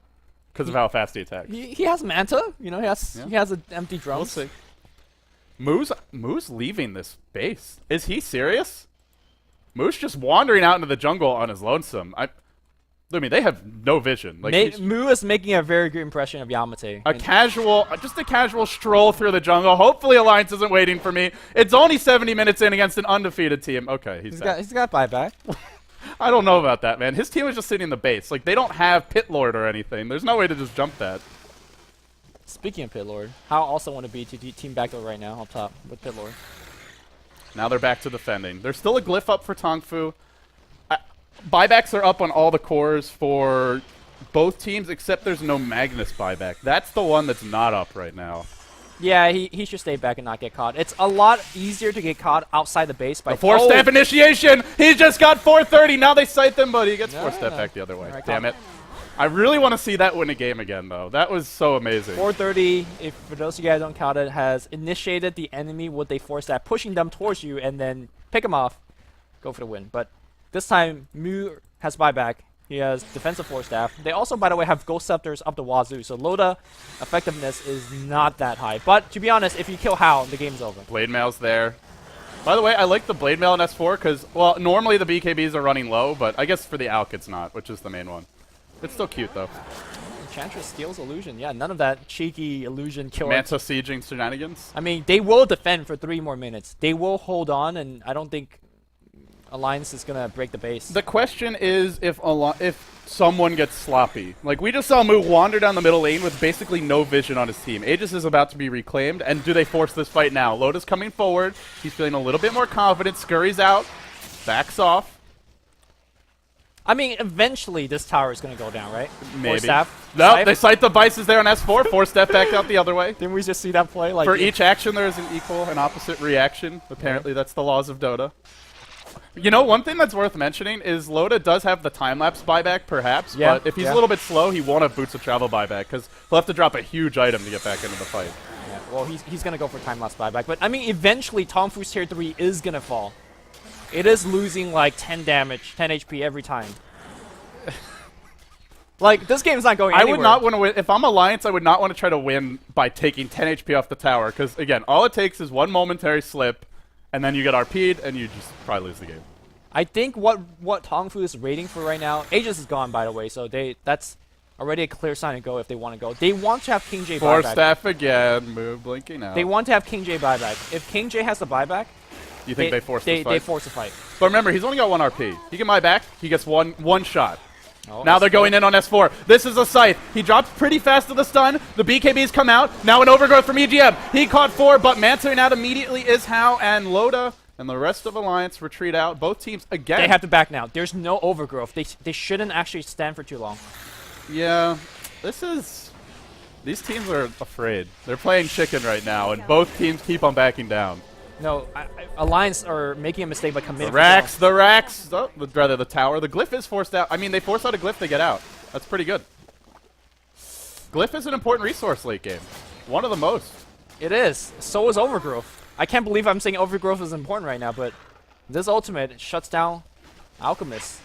Because of how fast he attacks. He has Manta. You know, he has an empty drum. We'll see. Moo's leaving this base. Is he serious? Moo's just wandering out into the jungle on his lonesome. I mean, they have no vision. Like Moo is making a very good impression of Yamate. Just a casual stroll through the jungle. Hopefully Alliance isn't waiting for me. It's only 70 minutes in against an undefeated team. Okay, he's got buyback. I don't know about that, man. His team was just sitting in the base. Like, they don't have Pit Lord or anything. There's no way to just jump that. Speaking of Pit Lord, How also want to be team backdoor right now up top with Pit Lord. Now they're back to defending. There's still a glyph up for Tongfu. Buybacks are up on all the cores for both teams, except there's no Magnus buyback. That's the one that's not up right now. Yeah, he should stay back and not get caught. It's a lot easier to get caught outside the base by... The 4-step initiation! He just got 430! Now they sight them, but he gets 4-step back the other way. Right, damn it. I really want to see that win a game again, though. That was so amazing. 430, if for those of you guys who don't count it, has initiated the enemy with a 4-step, pushing them towards you, and then pick them off. Go for the win. But this time, Mu has buyback. He has defensive 4-staff. They also, by the way, have Ghost Scepters up the wazoo, so Loda effectiveness is not that high. But to be honest, if you kill Hao, the game's over. Blade Mail's there. By the way, I like the Blade Mail in S4 because, well, normally the BKBs are running low, but I guess for the Alk it's not, which is the main one. It's still cute, though. Enchantress steals Illusion. Yeah, none of that cheeky Illusion killer. Manta sieging shenanigans. I mean, they will defend for 3 more minutes. They will hold on, and I don't think Alliance is going to break the base. The question is if someone gets sloppy. Like, we just saw Mu wander down the middle lane with basically no vision on his team. Aegis is about to be reclaimed, and do they force this fight now? Loda's coming forward. He's feeling a little bit more confident. Scurries out. Backs off. I mean, eventually this tower is going to go down, right? Maybe. Staff, No, Saif? they cite the vices there on S4. 4-step back out the other way. Didn't we just see that play? Like For each action, there is an equal and opposite reaction. Apparently, that's the laws of Dota. You know, one thing that's worth mentioning is Loda does have the time-lapse buyback, perhaps, but if he's a little bit slow, he won't have Boots of Travel buyback, because he'll have to drop a huge item to get back into the fight. Yeah, well, he's going to go for time-lapse buyback. But, I mean, eventually, Tongfu's tier 3 is going to fall. It is losing, like, 10 damage, 10 HP every time. Like, this game's not going anywhere. I would not want to win. If I'm Alliance, I would not want to try to win by taking 10 HP off the tower, because, again, all it takes is one momentary slip, and then you get RP'd, and you just probably lose the game. I think what Tongfu is rating for right now, Aegis is gone, by the way, so that's already a clear sign to go if they want to go. They want to have King J buyback. 4-staff again, move blinking out. They want to have King J buyback. If King J has the buyback, you think they force the fight? They force a fight. But remember, he's only got 1 RP. He can buy back, he gets one shot. Oh, now they're going in on S4. This is a Scythe. He drops pretty fast to the stun. The BKBs come out. Now an overgrowth from EGM. He caught 4, but mantling out immediately is How, and Loda and the rest of Alliance retreat out. Both teams, again. They have to back now. There's no overgrowth. They shouldn't actually stand for too long. Yeah, these teams are afraid. They're playing chicken right now, and both teams keep on backing down. No, Alliance are making a mistake by committing. The racks, oh, rather the tower. The glyph is forced out. I mean, they force out a glyph to get out. That's pretty good. Glyph is an important resource late game. One of the most. It is. So is overgrowth. I can't believe I'm saying overgrowth is important right now, but this ultimate shuts down Alchemist.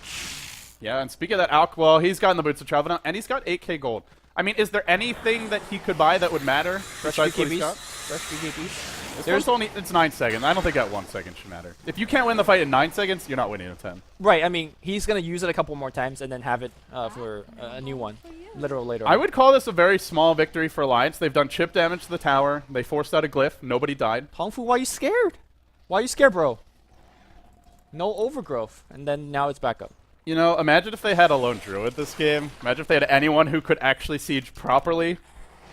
Yeah, and speaking of that, well, he's gotten the Boots of Travel now, and he's got 8k gold. I mean, is there anything that he could buy that would matter? Fresh besides what he's BKBs. got? Fresh BKBs. It's 9 seconds. I don't think that 1 second should matter. If you can't win the fight in 9 seconds, you're not winning in 10. Right, I mean, he's going to use it a couple more times and then have it for a new one. Literal later I on. would call this a very small victory for Alliance. They've done chip damage to the tower. They forced out a glyph. Nobody died. Tongfu, why are you scared? Why are you scared, bro? No overgrowth. And then now it's back up. You know, imagine if they had a lone druid this game. Imagine if they had anyone who could actually siege properly.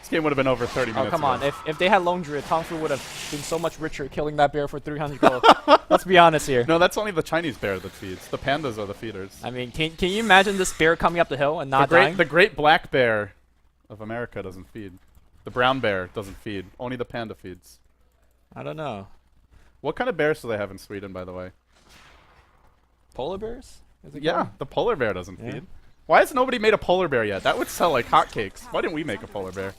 This game would have been over 30 minutes Oh, come on. ago. If they had Lone Druid, Tongfu would have been so much richer killing that bear for 300 gold. Let's be honest here. No, that's only the Chinese bear that feeds. The pandas are the feeders. I mean, can you imagine this bear coming up the hill and not dying? The great black bear of America doesn't feed. The brown bear doesn't feed. Only the panda feeds. I don't know. What kind of bears do they have in Sweden, by the way? Polar bears? Is it Yeah, called? the polar bear doesn't feed. Why has nobody made a polar bear yet? That would sell like hotcakes. Why didn't we make a polar bear?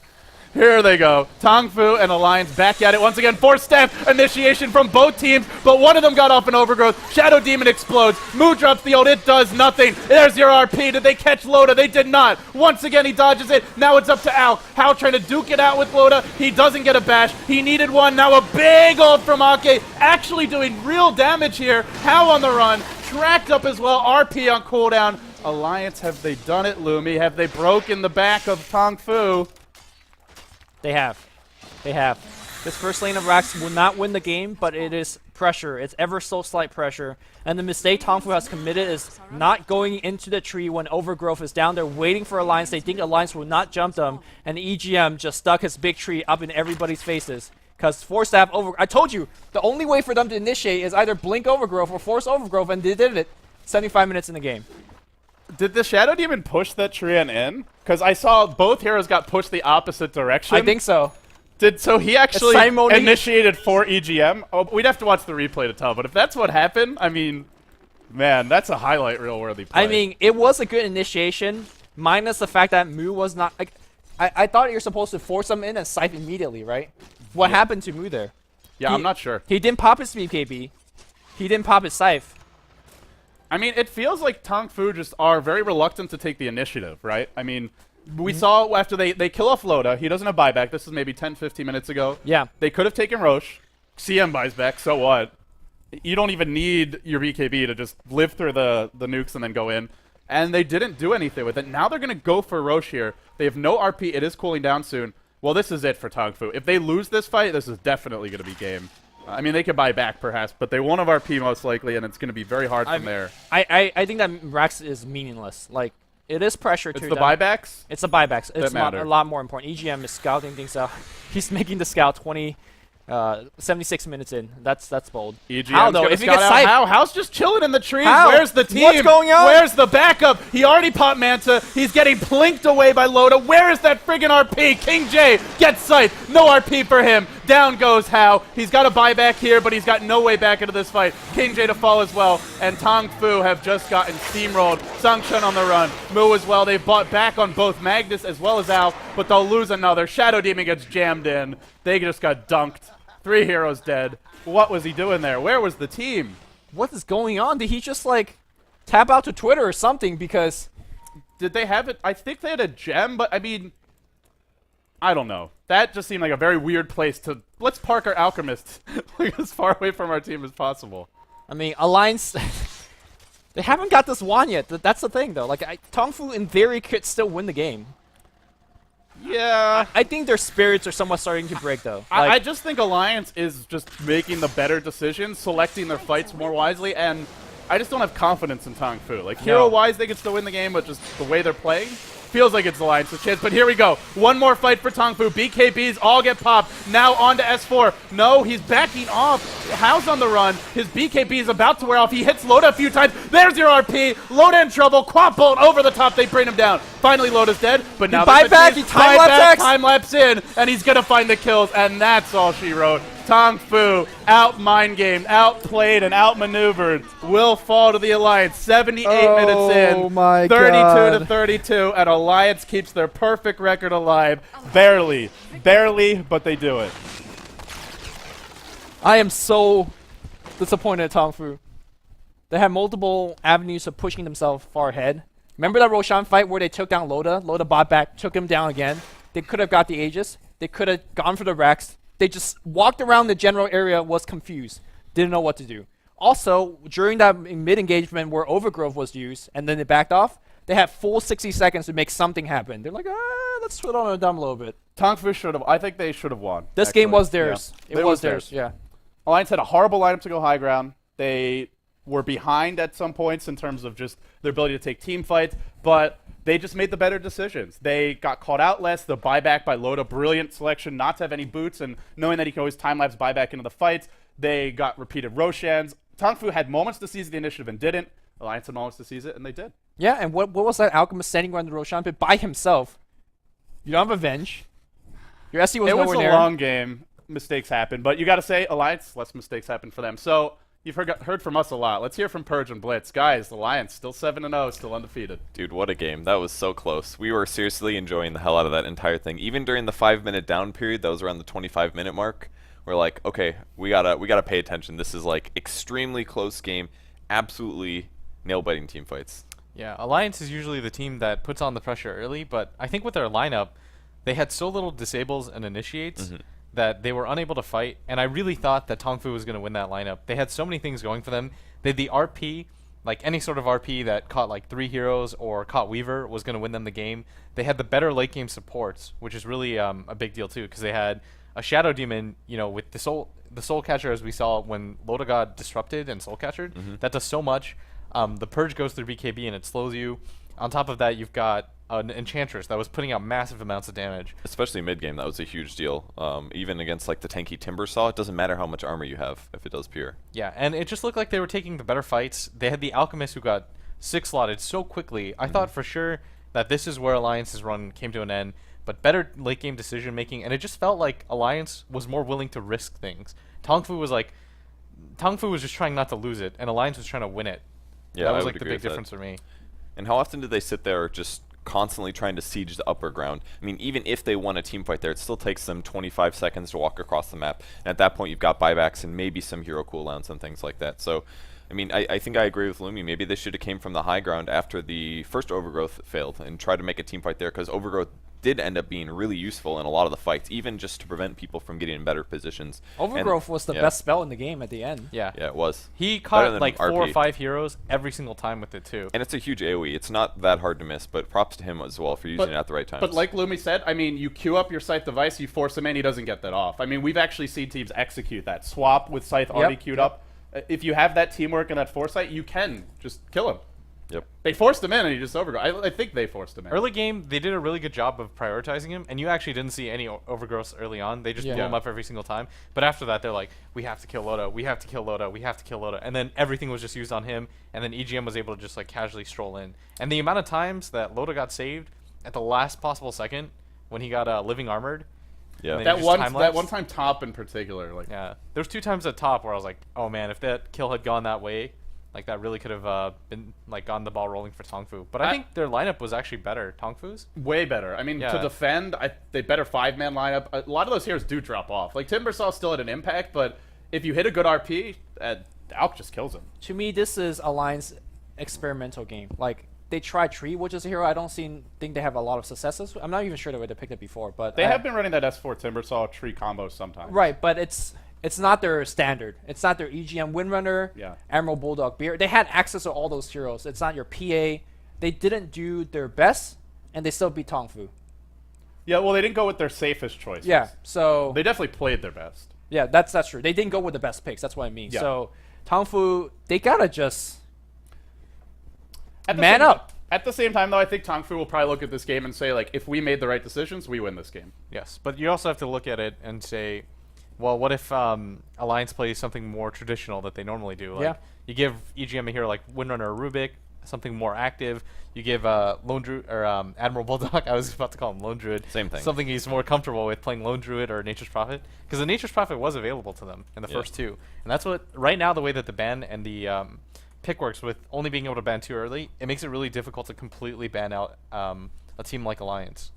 Here they go. Tongfu and Alliance back at it once again. 4-step initiation from both teams, but one of them got off an overgrowth. Shadow Demon explodes. Moo drops the ult. It does nothing. There's your RP. Did they catch Loda? They did not. Once again, he dodges it. Now it's up to Al. Hal trying to duke it out with Loda. He doesn't get a bash. He needed one. Now a big ult from Ake. Actually doing real damage here. Hal on the run. Tracked up as well. RP on cooldown. Alliance, have they done it, Lumi? Have they broken the back of Tongfu? They have. They have. This first lane of Rax will not win the game, but it is pressure. It's ever so slight pressure. And the mistake Tongfu has committed is not going into the tree when Overgrowth is down there waiting for Alliance. They think Alliance will not jump them, and the EGM just stuck his big tree up in everybody's faces. Because Force-Staff over... I told you, the only way for them to initiate is either blink Overgrowth or force Overgrowth, and they did it 75 minutes in the game. Did the Shadow Demon push that Treant in? Because I saw both heroes got pushed the opposite direction. I think so. So he actually initiated for EGM? Oh, we'd have to watch the replay to tell, but if that's what happened, I mean, man, that's a highlight reel-worthy play. I mean, it was a good initiation, minus the fact that Mu was not... Like, I thought you're supposed to force him in and scythe immediately, right? What happened to Mu there? Yeah, I'm not sure. He didn't pop his BKB. He didn't pop his scythe. I mean, it feels like Tongfu just are very reluctant to take the initiative, right? I mean, we saw after they kill off Loda, he doesn't have buyback. This is maybe 10, 15 minutes ago. Yeah. They could have taken Roche. CM buys back, so what? You don't even need your BKB to just live through the nukes and then go in. And they didn't do anything with it. Now they're going to go for Roche here. They have no RP. It is cooling down soon. Well, this is it for Tongfu. If they lose this fight, this is definitely going to be game. I mean, they could buy back, perhaps, but they won't have RP most likely, and it's going to be very hard from there. I think that Rax is meaningless. Like, it is pressure to It's the buybacks? It's the buybacks. It's matter. a lot more important. EGM is scouting things out. He's making the scout 20 76 minutes in. That's bold. EGM's How though? gonna If he gets scout out Scythe, How's just chilling in the trees. How? Where's the team? What's going on? Where's the backup? He already popped Manta. He's getting plinked away by Loda. Where is that friggin' RP? King J gets Scythe. No RP for him. Down goes How. He's got a buyback here, but he's got no way back into this fight. King J to fall as well, and Tongfu have just gotten steamrolled. Sangchun on the run. Mu as well. They've bought back on both Magnus as well as Al, but they'll lose another. Shadow Demon gets jammed in. They just got dunked. 3 heroes dead. What was he doing there? Where was the team? what is going on? Did he just like tap out to Twitter or something? Because did they have it? I think they had a gem, but I mean, I don't know. That just seemed like a very weird place to. Let's park our alchemists like as far away from our team as possible. I mean, Alliance. They haven't got this won yet. That's the thing, though. Like, Tongfu in theory could still win the game. Yeah. I think their spirits are somewhat starting to break, though. I just think Alliance is just making the better decisions, selecting their fights more wisely, and I just don't have confidence in Tongfu. Like, hero-wise, they could still win the game, but just the way they're playing feels like it's Alliance's chance. But here we go. One more fight for Tongfu. BKBs all get popped. Now on to S4. No, he's backing off. How's on the run. His BKB is about to wear off. He hits Loda a few times. There's your RP. Loda in trouble. Quad bolt over the top. They bring him down. Finally, Loda's dead. But now buy back. He time lapse in, and he's gonna find the kills. And that's all she wrote. Tongfu, out mind gamed, outplayed, and outmaneuvered, will fall to the Alliance. 78 minutes in, my 32 to 32, and Alliance keeps their perfect record alive. Barely, but they do it. I am so disappointed at Tongfu. They had multiple avenues of pushing themselves far ahead. Remember that Roshan fight where they took down Loda? Loda bought back, took him down again. They could have got the Aegis. They could have gone for the Rex. They just walked around the general area, was confused, didn't know what to do. Also, during that mid-engagement where Overgrowth was used, and then they backed off, they had full 60 seconds to make something happen. They're like, let's twiddle on a thumb a little bit. Tongfu should have. I think they should have won. This game was theirs. Yeah. It was theirs, yeah. Alliance had a horrible lineup to go high ground. They were behind at some points in terms of just their ability to take team fights, but they just made the better decisions. They got caught out less. The buyback by Loda, brilliant selection, not to have any boots, and knowing that he can always time-lapse buyback into the fights. They got repeated Roshans. Tongfu had moments to seize the initiative and didn't. Alliance had moments to seize it, and they did. Yeah, and what was that Alchemist standing around the Roshan pit by himself? You don't have Avenge. Your SC was nowhere near. It was a long game. Mistakes happen, but you got to say, Alliance, less mistakes happen for them. So you've heard from us a lot. Let's hear from Purge and Blitz. Guys, Alliance still 7-0, still undefeated. Dude, what a game. That was so close. We were seriously enjoying the hell out of that entire thing. Even during the 5-minute down period, that was around the 25-minute mark. We're like, okay, we gotta pay attention. This is like extremely close game. Absolutely nail-biting team fights. Yeah, Alliance is usually the team that puts on the pressure early, but I think with their lineup, they had so little disables and initiates that they were unable to fight, and I really thought that Tongfu was going to win that lineup. They had so many things going for them. They had the RP, like any sort of RP that caught like 3 heroes or caught Weaver was going to win them the game. They had the better late game supports, which is really a big deal too, because they had a Shadow Demon, you know, with the Soul Catcher, as we saw when Loda got disrupted and Soul Catchered. That does so much. The Purge goes through BKB and it slows you. On top of that, you've got an Enchantress that was putting out massive amounts of damage. Especially mid-game, that was a huge deal. Even against like the tanky Timbersaw, it doesn't matter how much armor you have if it does pure. Yeah, and it just looked like they were taking the better fights. They had the Alchemist who got 6-slotted so quickly. I thought for sure that this is where Alliance's run came to an end, but better late-game decision-making, and it just felt like Alliance was more willing to risk things. Tongfu was just trying not to lose it, and Alliance was trying to win it. Yeah, that was like the big difference for me. And how often did they sit there just constantly trying to siege the upper ground? I mean, even if they won a team fight there, it still takes them 25 seconds to walk across the map. And at that point, you've got buybacks and maybe some hero cooldowns and things like that. So, I mean, I think I agree with Lumi. Maybe they should have came from the high ground after the first Overgrowth failed and tried to make a team fight there, because Overgrowth did end up being really useful in a lot of the fights, even just to prevent people from getting in better positions. Overgrowth was the best spell in the game at the end. Yeah, it was. He caught like 4 or 5 heroes every single time with it too. And it's a huge AoE. It's not that hard to miss, but props to him as well for using it at the right time. But like Lumi said, I mean, you queue up your Scythe device, you force him in, he doesn't get that off. I mean, we've actually seen teams execute that. Swap with Scythe already queued up. If you have that teamwork and that foresight, you can just kill him. Yep. They forced him in, and he just overgrowth. I think they forced him in. Early game, they did a really good job of prioritizing him, and you actually didn't see any overgrowth early on. They just blew him up every single time. But after that, they're like, we have to kill Loda, we have to kill Loda, we have to kill Loda. And then everything was just used on him, and then EGM was able to just like casually stroll in. And the amount of times that Loda got saved at the last possible second when he got living armored. Yeah. That one time top in particular. Like. Yeah. There's 2 times at top where I was like, oh man, if that kill had gone that way, like that really could have been like gotten the ball rolling for Tongfu. But I think their lineup was actually better. Tongfu's way better. I mean, to defend, they better 5-man lineup. A lot of those heroes do drop off. Like Timbersaw still had an impact, but if you hit a good RP, Alk just kills him. To me, this is Alliance experimental game. Like they tried Tree, which is a hero I don't think they have a lot of successes. I'm not even sure they picked it before, but they have been running that S4 Timbersaw Tree combo sometimes. Right, but it's not their standard. It's not their EGM Windrunner, Admiral Bulldog Beer. They had access to all those heroes. It's not your PA. They didn't do their best, and they still beat Tongfu. Yeah, well, they didn't go with their safest choices. Yeah, so they definitely played their best. Yeah, that's true. They didn't go with the best picks. That's what I mean. Yeah. So Tongfu, they gotta just man up. At the same time, though, I think Tongfu will probably look at this game and say, like, if we made the right decisions, we win this game. Yes, but you also have to look at it and say, well, what if Alliance plays something more traditional that they normally do? Like, you give EGM a hero like Windrunner or Rubik, something more active. You give Lone Druid or Admiral Bulldog. I was about to call him Lone Druid. Same thing. Something he's more comfortable with, playing Lone Druid or Nature's Prophet, because the Nature's Prophet was available to them in the first 2, and that's what right now the way that the ban and the pick works with only being able to ban too early, it makes it really difficult to completely ban out a team like Alliance.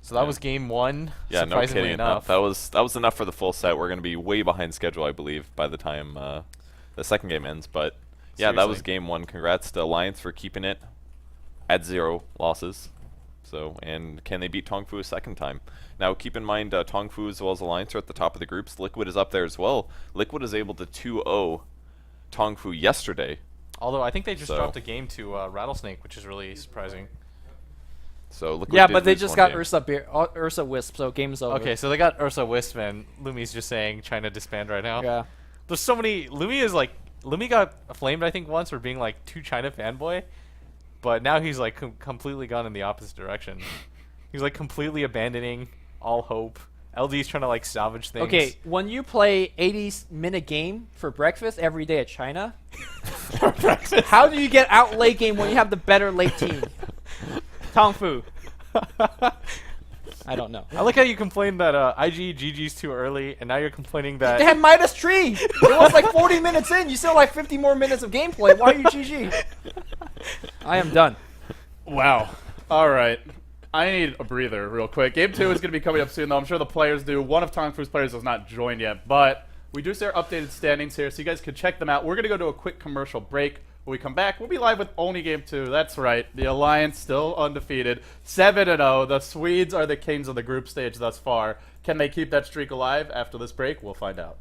So that was game 1. Yeah, surprisingly no kidding. enough. That was enough for the full set. We're going to be way behind schedule, I believe, by the time the second game ends. But yeah, that was game 1. Congrats to Alliance for keeping it at 0 losses. So, and can they beat Tongfu a second time? Now, keep in mind, Tongfu as well as Alliance are at the top of the groups. Liquid is up there as well. Liquid is able to 2-0 Tongfu yesterday. Although I think they just dropped a game to Rattlesnake, which is really surprising. So Liquid yeah, but they lose just one got game. Ursa Wisp, so game's over. Okay, so they got Ursa Wisp, and Lumi's just saying China disband right now. Yeah. There's so many. Lumi got flamed, I think, once for being like too China fanboy, but now he's like completely gone in the opposite direction. He's like completely abandoning all hope. LD's trying to like salvage things. Okay, when you play 80-minute game for breakfast every day at China, how do you get out late game when you have the better late team? Tongfu. I don't know. I like how you complained that IG GG's too early, and now you're complaining that They had Midas Tree. It was like 40 minutes in. You still have like 50 more minutes of gameplay. Why are you GG? I am done. Wow. All right. I need a breather real quick. Game 2 is going to be coming up soon, though. I'm sure the players do. One of Tongfu's players has not joined yet, but we do see our updated standings here, so you guys can check them out. We're going to go to a quick commercial break. When we come back, we'll be live with only Game 2. That's right. The Alliance still undefeated. 7-0. The Swedes are the kings of the group stage thus far. Can they keep that streak alive after this break? We'll find out.